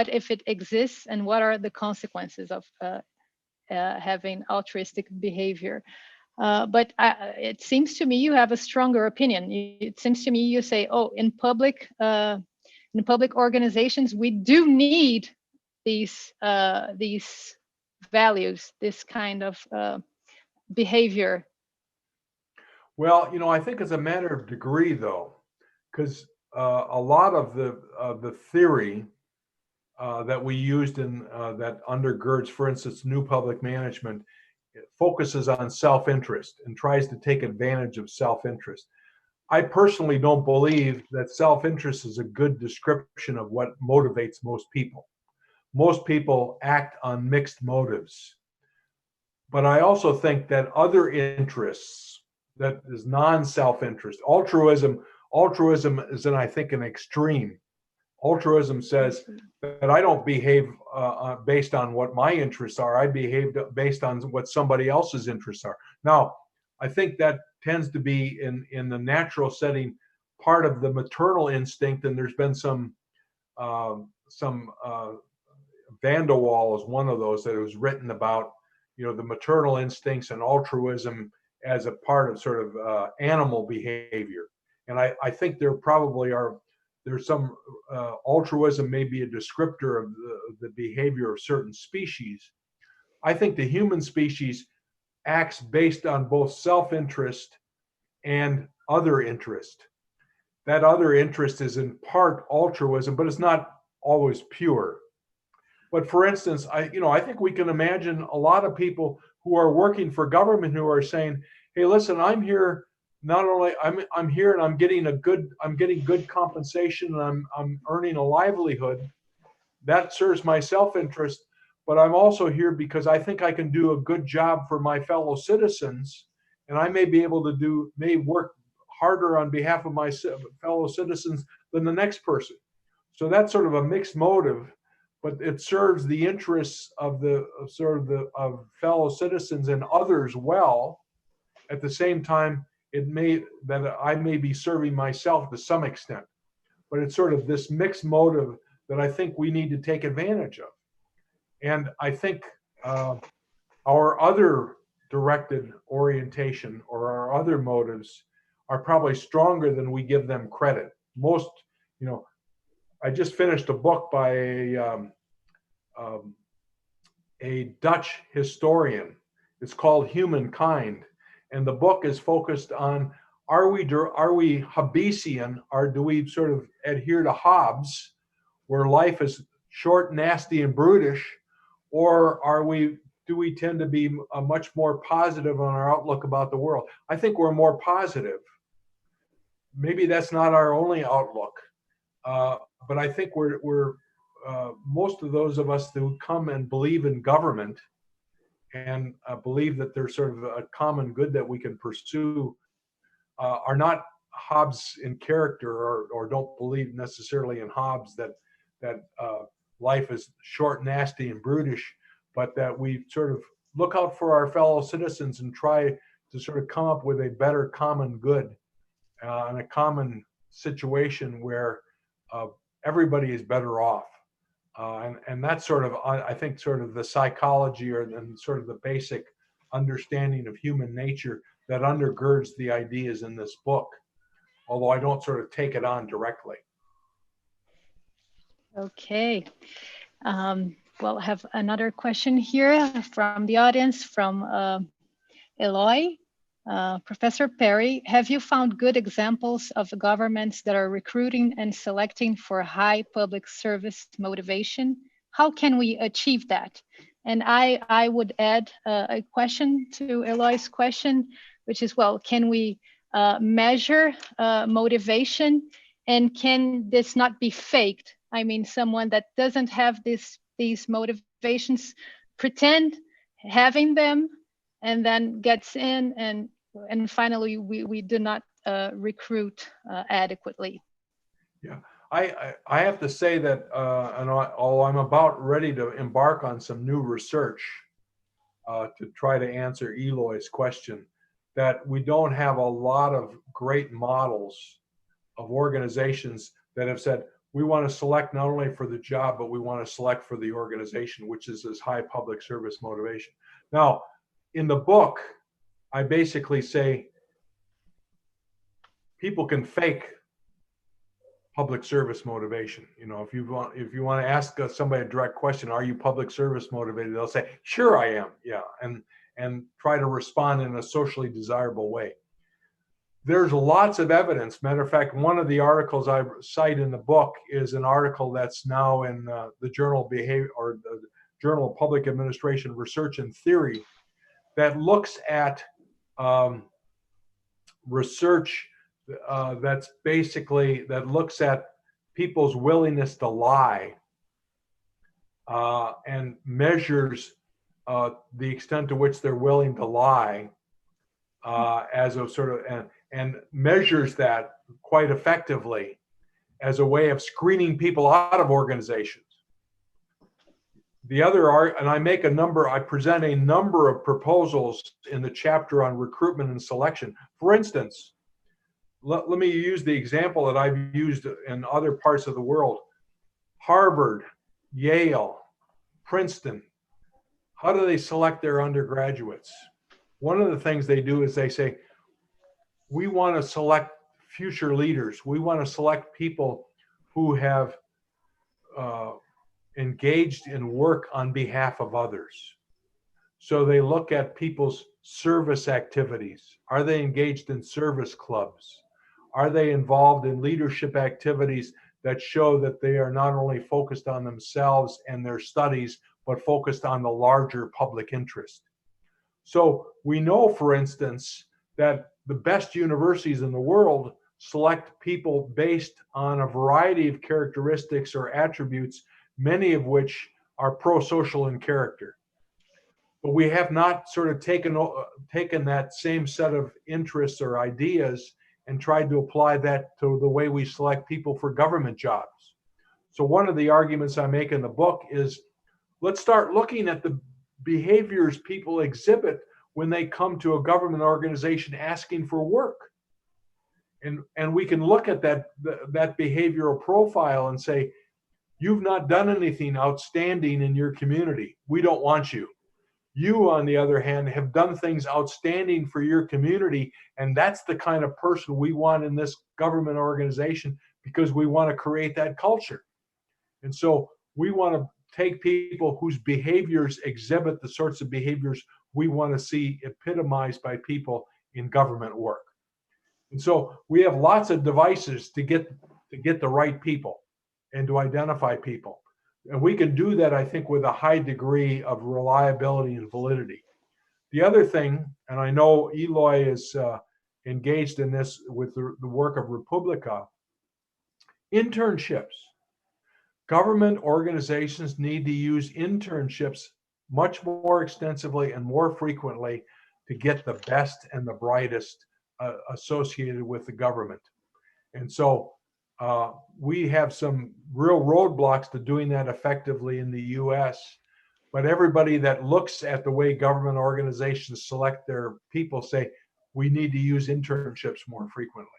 if it exists, and what are the consequences of having altruistic behavior? But it seems to me you have a stronger opinion. It seems to me you say, oh, in public organizations, we do need these values, this kind of behavior. Well, you know, I think it's a matter of degree, though, because a lot of the theory that we used in that undergirds, for instance, new public management, focuses on self-interest and tries to take advantage of self-interest. I personally don't believe that self-interest is a good description of what motivates most people. Most people act on mixed motives. But I also think that other interests, that is non-self-interest, altruism is, I think, an extreme. Altruism says that I don't behave based on what my interests are. I behave based on what somebody else's interests are. Now, I think that tends to be in the natural setting part of the maternal instinct, and there's been some Van der Waal is one of those that was written about, the maternal instincts and altruism as a part of sort of animal behavior. And I think there probably there's some altruism may be a descriptor of the behavior of certain species. I think the human species acts based on both self-interest and other interest. That other interest is in part altruism, but it's not always pure. But for instance, I think we can imagine a lot of people who are working for government who are saying, "Hey, listen, I'm here. Not only I'm here and I'm getting good compensation and I'm earning a livelihood. That serves my self-interest, but I'm also here because I think I can do a good job for my fellow citizens, and I may be able to work harder on behalf of my fellow citizens than the next person." So that's sort of a mixed motive, but it serves the interests of of fellow citizens and others well. At the same time, I may be serving myself to some extent, but it's sort of this mixed motive that I think we need to take advantage of. And I think our other directed orientation or our other motives are probably stronger than we give them credit. Most, I just finished a book by a Dutch historian. It's called Humankind. And the book is focused on, are we Hobbesian, or do we sort of adhere to Hobbes, where life is short, nasty, and brutish, or do we tend to be much more positive on our outlook about the world? I think we're more positive. Maybe that's not our only outlook, but I think we're most of those of us who come and believe in government and believe that there's sort of a common good that we can pursue are not Hobbes in character, or don't believe necessarily in Hobbes that life is short, nasty, and brutish, but that we sort of look out for our fellow citizens and try to sort of come up with a better common good and a common situation where everybody is better off. And that's sort of, I think, sort of the psychology and sort of the basic understanding of human nature that undergirds the ideas in this book, although I don't sort of take it on directly. Okay. Well, I have another question here from the audience, from Eloy. Professor Perry, have you found good examples of governments that are recruiting and selecting for high public service motivation? How can we achieve that? And I would add a question to Eloy's question, which is, well, can we measure motivation, and can this not be faked? I mean, someone that doesn't have these motivations pretend having them, and then gets in, and finally we do not recruit adequately. Yeah, I have to say that, and although I'm about ready to embark on some new research to try to answer Eloy's question, that we don't have a lot of great models of organizations that have said, we want to select not only for the job, but we want to select for the organization, which is this high public service motivation. Now, in the book, I basically say people can fake public service motivation. If you want to ask somebody a direct question, are you public service motivated? They'll say, sure I am, yeah, and try to respond in a socially desirable way. There's lots of evidence. Matter of fact, one of the articles I cite in the book is an article that's now in the Journal of Behavior, or the Journal of Public Administration Research and Theory, that looks at research that looks at people's willingness to lie and measures the extent to which they're willing to lie as a sort of, and measures that quite effectively as a way of screening people out of organizations. The other and I present a number of proposals in the chapter on recruitment and selection. For instance, let me use the example that I've used in other parts of the world. Harvard, Yale, Princeton, how do they select their undergraduates? One of the things they do is they say, we want to select future leaders. We want to select people who have engaged in work on behalf of others. So they look at people's service activities. Are they engaged in service clubs? Are they involved in leadership activities that show that they are not only focused on themselves and their studies, but focused on the larger public interest? So we know, for instance, that the best universities in the world select people based on a variety of characteristics or attributes, many of which are pro-social in character. But we have not sort of taken that same set of interests or ideas and tried to apply that to the way we select people for government jobs. So one of the arguments I make in the book is, let's start looking at the behaviors people exhibit when they come to a government organization asking for work. And we can look at that behavioral profile and say, you've not done anything outstanding in your community. We don't want you. You, on the other hand, have done things outstanding for your community, and that's the kind of person we want in this government organization because we want to create that culture. And so we want to take people whose behaviors exhibit the sorts of behaviors we want to see epitomized by people in government work. And so we have lots of devices to get the right people and to identify people. And we can do that, I think, with a high degree of reliability and validity. The other thing, and I know Eloy is engaged in this with the work of Pública, internships. Government organizations need to use internships much more extensively and more frequently to get the best and the brightest associated with the government. And so we have some real roadblocks to doing that effectively in the US, but everybody that looks at the way government organizations select their people say, we need to use internships more frequently.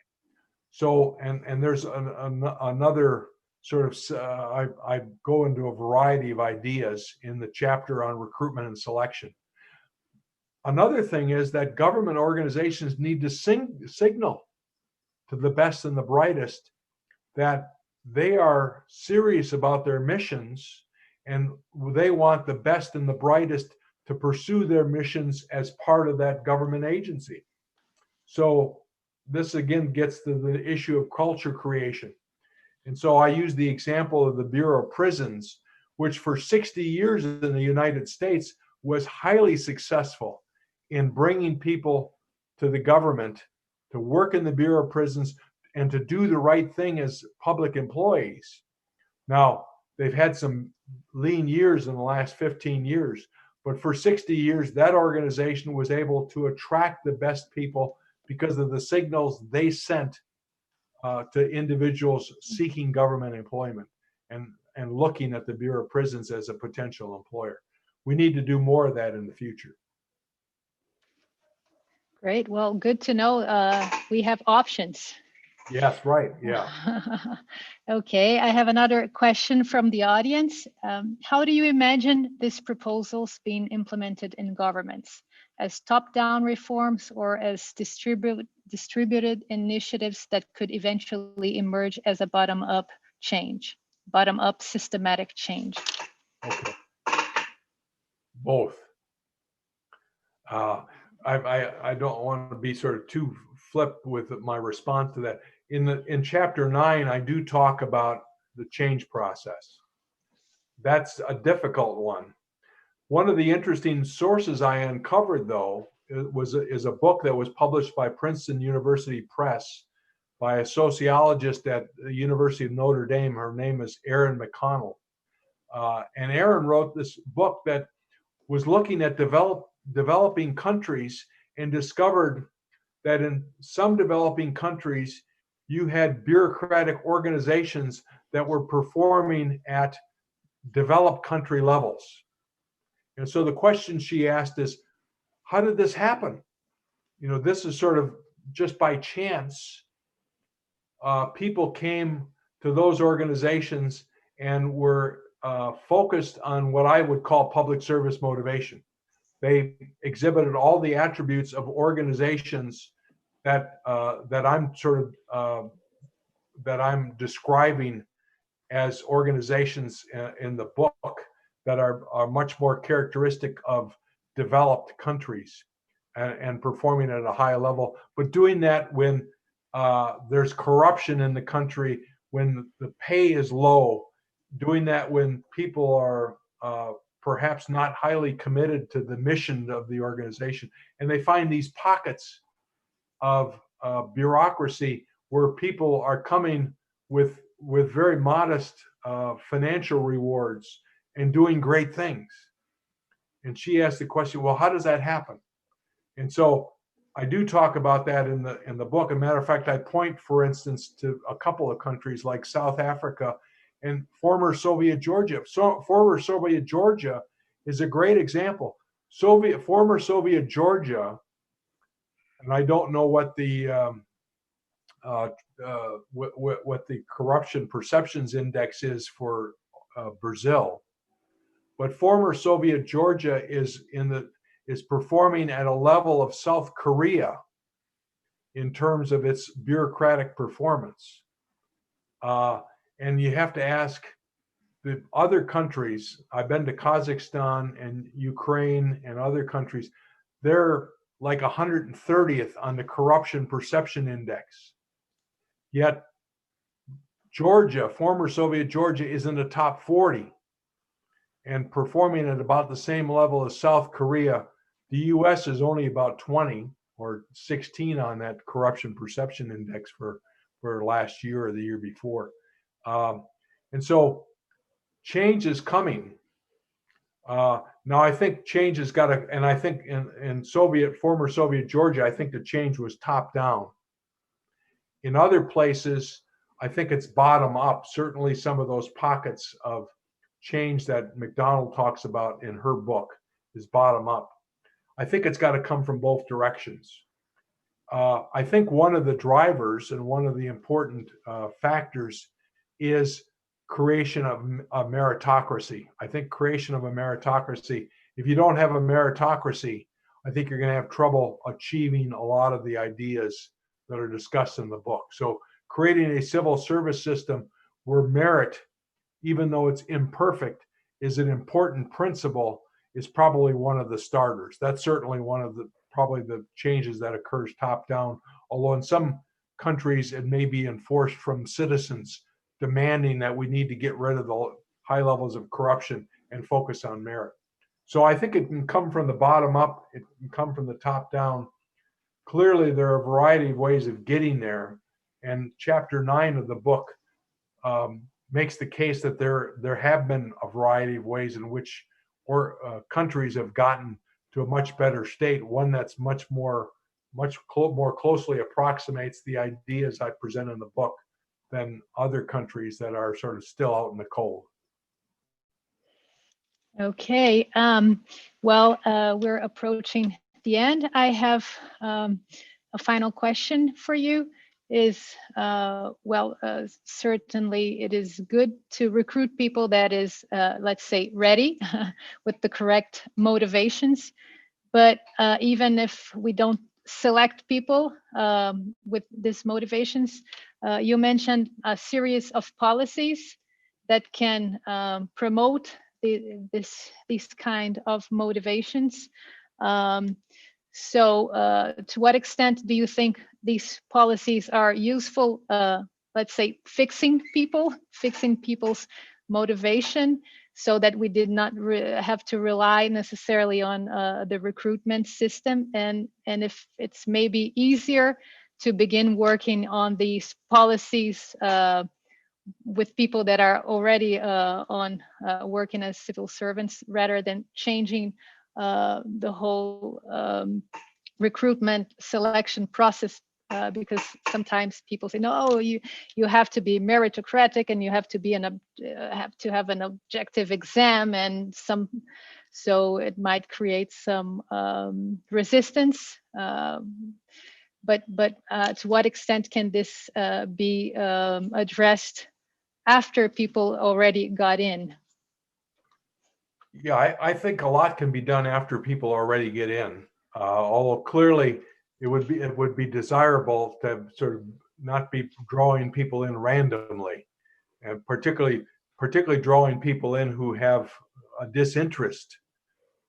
So, and there's another sort of, I go into a variety of ideas in the chapter on recruitment and selection. Another thing is that government organizations need to signal to the best and the brightest that they are serious about their missions and they want the best and the brightest to pursue their missions as part of that government agency. So this again gets to the issue of culture creation. And so I use the example of the Bureau of Prisons, which for 60 years in the United States was highly successful in bringing people to the government to work in the Bureau of Prisons and to do the right thing as public employees. Now, they've had some lean years in the last 15 years, but for 60 years, that organization was able to attract the best people because of the signals they sent to individuals seeking government employment and looking at the Bureau of Prisons as a potential employer. We need to do more of that in the future. Great. Well, good to know we have options. Yes, right. Yeah. Okay. I have another question from the audience. How do you imagine these proposals being implemented in governments? As top-down reforms or as distributed initiatives that could eventually emerge as a bottom-up change, bottom-up systematic change? Okay. Both. I don't want to be sort of too flip with my response to that. In chapter 9, I do talk about the change process. That's a difficult one. One of the interesting sources I uncovered, though, is a book that was published by Princeton University Press by a sociologist at the University of Notre Dame. Her name is Erin McConnell. And Erin wrote this book that was looking at developing countries and discovered that in some developing countries, you had bureaucratic organizations that were performing at developed country levels. And so the question she asked is, how did this happen? You know, this is sort of just by chance. People came to those organizations and were focused on what I would call public service motivation. They exhibited all the attributes of organizations that I'm describing as organizations in the book that are much more characteristic of developed countries and performing at a high level, but doing that when there's corruption in the country, when the pay is low, doing that when people are perhaps not highly committed to the mission of the organization. And they find these pockets of bureaucracy where people are coming with very modest financial rewards and doing great things. And she asked the question, well, how does that happen? And so I do talk about that in the book. As a matter of fact, I point, for instance, to a couple of countries like South Africa and former Soviet Georgia. So former Soviet Georgia is a great example. Former Soviet Georgia, and I don't know what the corruption perceptions index is for Brazil, but former Soviet Georgia is performing at a level of South Korea in terms of its bureaucratic performance. And you have to ask the other countries. I've been to Kazakhstan and Ukraine and other countries. They're like 130th on the corruption perception index. Yet Georgia, former Soviet Georgia, is in the top 40 and performing at about the same level as South Korea. The US is only about 20 or 16 on that corruption perception index for last year or the year before. And so change is coming. Now I think change has got to, and I think in former Soviet Georgia, I think the change was top down. In other places, I think it's bottom up. Certainly some of those pockets of change that McDonald talks about in her book is bottom up. I think it's got to come from both directions. I think one of the drivers and one of the important factors is creation of a meritocracy. I think creation of a meritocracy, if you don't have a meritocracy, I think you're going to have trouble achieving a lot of the ideas that are discussed in the book. So creating a civil service system where merit, even though it's imperfect, is an important principle is probably one of the starters. That's certainly one of probably the changes that occurs top down, although in some countries it may be enforced from citizens demanding that we need to get rid of the high levels of corruption and focus on merit. So I think it can come from the bottom up, it can come from the top down. Clearly there are a variety of ways of getting there, and chapter 9 of the book makes the case that there have been a variety of ways in which countries have gotten to a much better state, one that's much more closely approximates the ideas I present in the book than other countries that are sort of still out in the cold. Okay, well, we're approaching the end. I have a final question for you. Certainly it is good to recruit people that is, let's say, ready with the correct motivations. But even if we don't select people with these motivations, you mentioned a series of policies that can promote these kind of motivations. So to what extent do you think these policies are useful, let's say, fixing people's motivation, so that we did not have to rely necessarily on the recruitment system, and if it's maybe easier to begin working on these policies with people that are already on working as civil servants, rather than changing the whole recruitment selection process because sometimes people say, no, you have to be meritocratic and you have to be have to have an objective exam, and so it might create some resistance. But to what extent can this be addressed after people already got in? Yeah, I think a lot can be done after people already get in. Although clearly it would be desirable to sort of not be drawing people in randomly, and particularly drawing people in who have a disinterest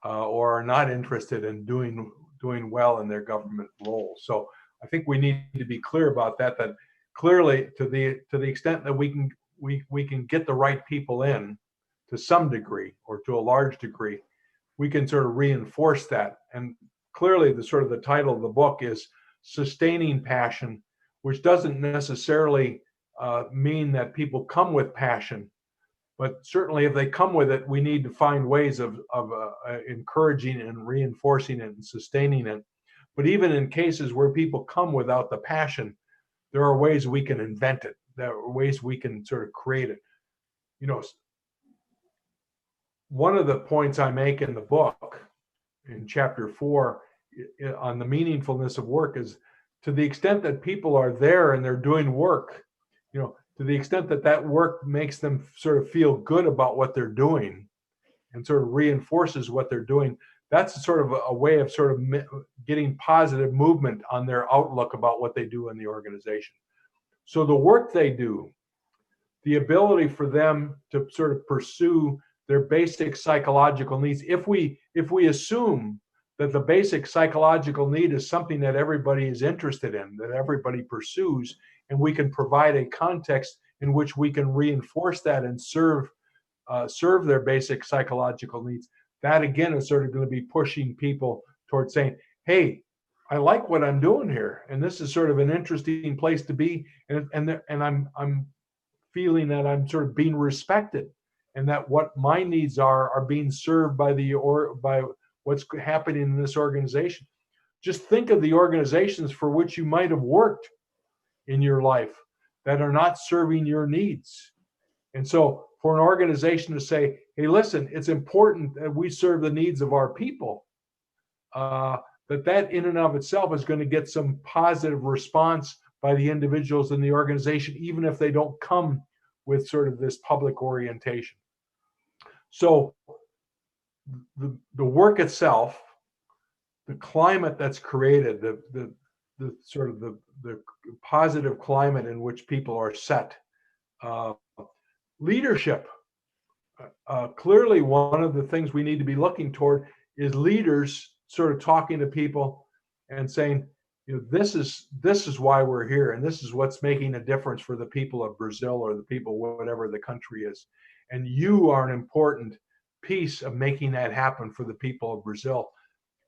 or are not interested in doing well in their government role. So I think we need to be clear about that. That clearly, to the extent that we can get the right people in to some degree or to a large degree, we can sort of reinforce that. And clearly, the title of the book is Sustaining Passion, which doesn't necessarily mean that people come with passion, but certainly if they come with it, we need to find ways of encouraging and reinforcing it and sustaining it. But even in cases where people come without the passion, there are ways we can invent it. There are ways we can sort of create it. You know, one of the points I make in the book, in chapter 4, on the meaningfulness of work, is to the extent that people are there and they're doing work, you know, to the extent that that work makes them sort of feel good about what they're doing and sort of reinforces what they're doing, that's sort of a way of sort of getting positive movement on their outlook about what they do in the organization. So the work they do, the ability for them to sort of pursue their basic psychological needs, if we assume that the basic psychological need is something that everybody is interested in, that everybody pursues, and we can provide a context in which we can reinforce that and serve their basic psychological needs, that again is sort of going to be pushing people towards saying, hey, I like what I'm doing here, and this is sort of an interesting place to be, and I'm feeling that I'm sort of being respected, and that what my needs are being served by what's happening in this organization. Just think of the organizations for which you might have worked in your life that are not serving your needs. And so for an organization to say, hey, listen, it's important that we serve the needs of our people, that in and of itself is going to get some positive response by the individuals in the organization, even if they don't come with sort of this public orientation. So the work itself, the climate that's created, the sort of the positive climate in which people are set, leadership. Clearly, one of the things we need to be looking toward is leaders sort of talking to people and saying, you know, this is why we're here, and this is what's making a difference for the people of Brazil or the people, whatever the country is. And you are an important piece of making that happen for the people of Brazil.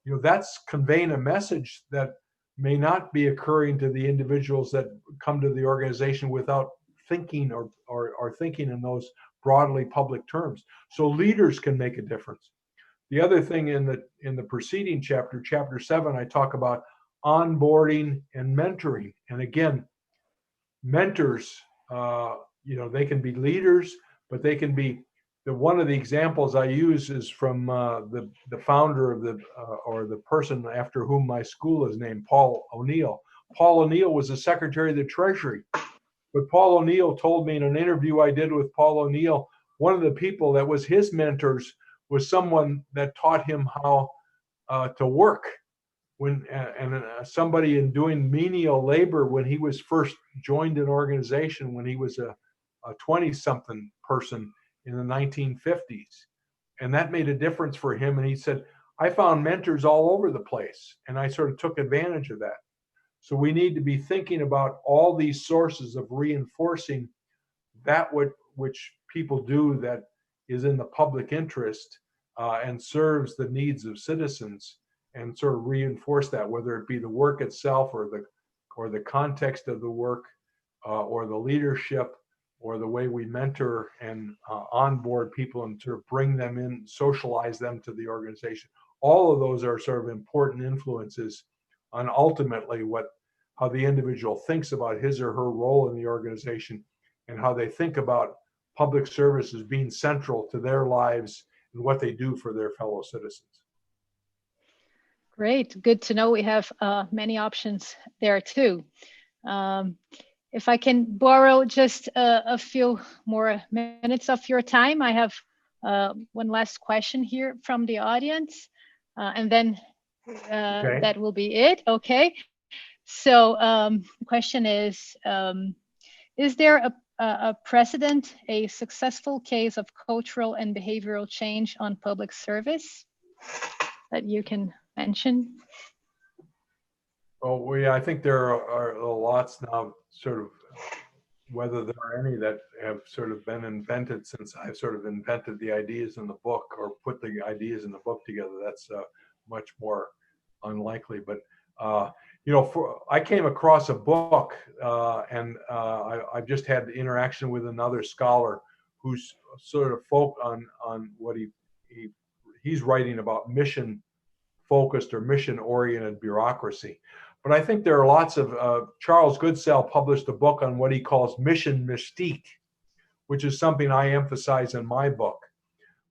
You know, that's conveying a message that may not be occurring to the individuals that come to the organization without thinking or thinking in those broadly public terms. So leaders can make a difference. The other thing in the preceding chapter, chapter 7, I talk about onboarding and mentoring. And again, mentors, you know, they can be leaders, but they can be one of the examples I use is from the founder of or the person after whom my school is named, Paul O'Neill. Paul O'Neill was the Secretary of the Treasury. But Paul O'Neill told me in an interview I did with Paul O'Neill, one of the people that was his mentors was someone that taught him how to work. Somebody in doing menial labor when he was first joined an organization when he was a 20-something person in the 1950s. And that made a difference for him. And he said, I found mentors all over the place, and I sort of took advantage of that. So we need to be thinking about all these sources of reinforcing that which people do that is in the public interest and serves the needs of citizens, and sort of reinforce that, whether it be the work itself or the context of the work or the leadership or the way we mentor and onboard people and sort of bring them in, socialize them to the organization. All of those are sort of important influences on ultimately how the individual thinks about his or her role in the organization, and how they think about public service as being central to their lives and what they do for their fellow citizens. Great, good to know we have many options there too. If I can borrow just a few more minutes of your time, I have one last question here from the audience, and then Okay. that will be it. Okay. So the question is there a precedent, a successful case of cultural and behavioral change on public service that you can mention? Oh, well, yeah, I think there are lots now, sort of, whether there are any that have sort of been invented since I've sort of invented the ideas in the book or put the ideas in the book together. That's much more unlikely. But, you know, I came across a book and I've just had the interaction with another scholar who's sort of on what he's writing about mission-focused or mission-oriented bureaucracy. But I think there are lots of, Charles Goodsell published a book on what he calls mission mystique, which is something I emphasize in my book.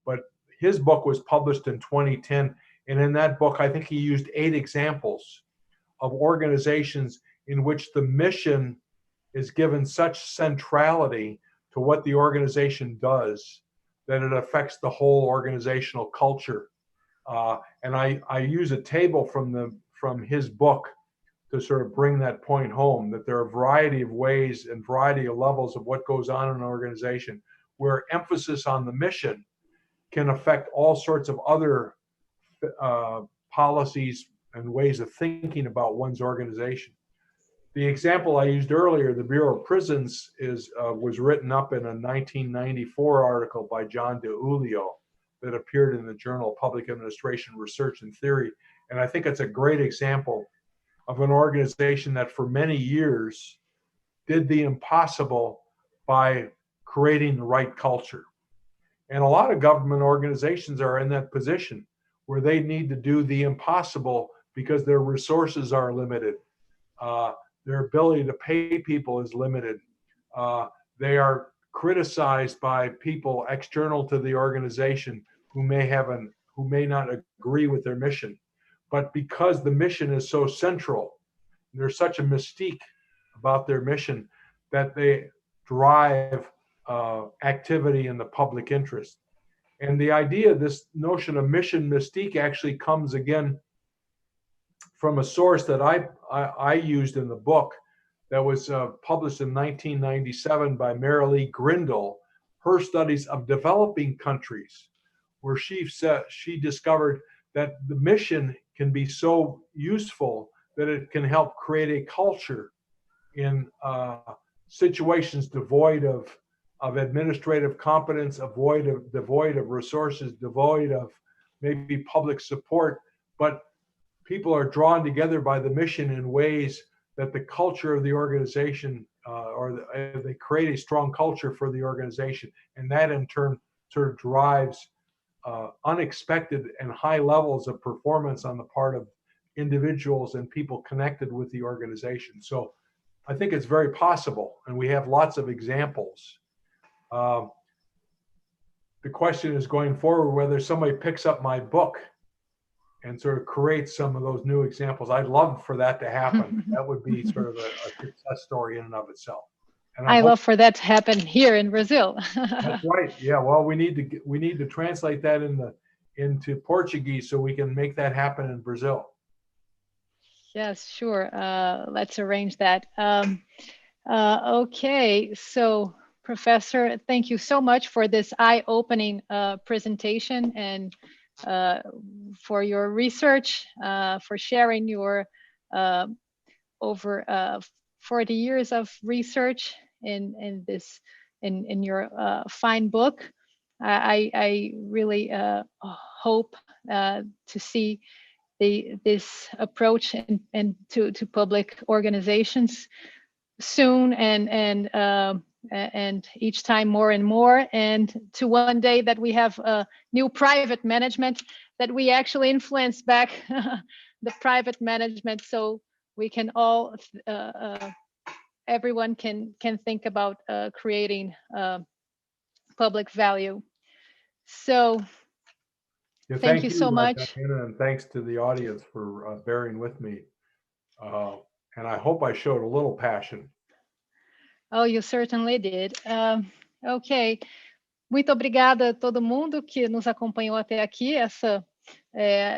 But his book was published in 2010. And in that book, I think he used 8 examples of organizations in which the mission is given such centrality to what the organization does that it affects the whole organizational culture. And I use a table from his book to sort of bring that point home, that there are a variety of ways and variety of levels of what goes on in an organization where emphasis on the mission can affect all sorts of other policies and ways of thinking about one's organization. The example I used earlier, the Bureau of Prisons, was written up in a 1994 article by John DeUlio that appeared in the Journal of Public Administration Research and Theory. And I think it's a great example of an organization that for many years did the impossible by creating the right culture. And a lot of government organizations are in that position where they need to do the impossible because their resources are limited. Their ability to pay people is limited. They are criticized by people external to the organization who may not agree with their mission. But because the mission is so central, there's such a mystique about their mission that they drive activity in the public interest. And the idea, this notion of mission mystique, actually comes again from a source that I used in the book that was published in 1997 by Marilee Grindle, her studies of developing countries, where she discovered that the mission can be so useful that it can help create a culture in situations devoid of administrative competence, devoid of resources, devoid of maybe public support, but people are drawn together by the mission in ways that the culture of the organization, they create a strong culture for the organization, and that in turn sort of drives unexpected and high levels of performance on the part of individuals and people connected with the organization. So I think it's very possible, and we have lots of examples. The question is going forward whether somebody picks up my book and sort of creates some of those new examples. I'd love for that to happen. That would be sort of a success story in and of itself. And I love for that to happen here in Brazil. That's right. Yeah. Well, we need to translate that into Portuguese so we can make that happen in Brazil. Yes, sure. Let's arrange that. Okay. So, Professor, thank you so much for this eye-opening presentation and for your research, for sharing your over 40 years of research in your fine book. I really hope to see this approach and to public organizations soon and each time more and more, and to one day that we have a new private management, that we actually influence back the private management, so we can all, everyone can think about creating public value. So thank you so much. Diana, and thanks to the audience for bearing with me. And I hope I showed a little passion. Oh, you certainly did. Ok. Muito obrigada a todo mundo que nos acompanhou até aqui, essa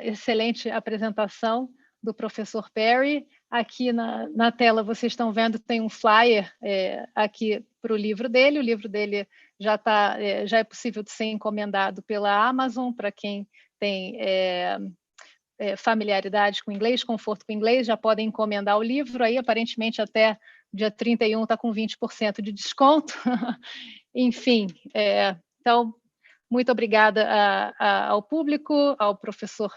excelente apresentação do professor Perry. Aqui na tela vocês estão vendo, tem um flyer aqui para o livro dele. O livro dele já é possível de ser encomendado pela Amazon, para quem tem familiaridade com inglês, conforto com inglês, já podem encomendar o livro. Aí, aparentemente, até dia 31 está com 20% de desconto. Enfim, então, muito obrigada ao público, ao professor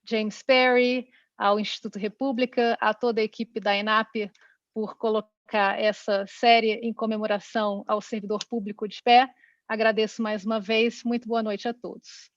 James Perry, ao Instituto República, a toda a equipe da ENAP por colocar essa série em comemoração ao servidor público de pé. Agradeço mais uma vez. Muito boa noite a todos.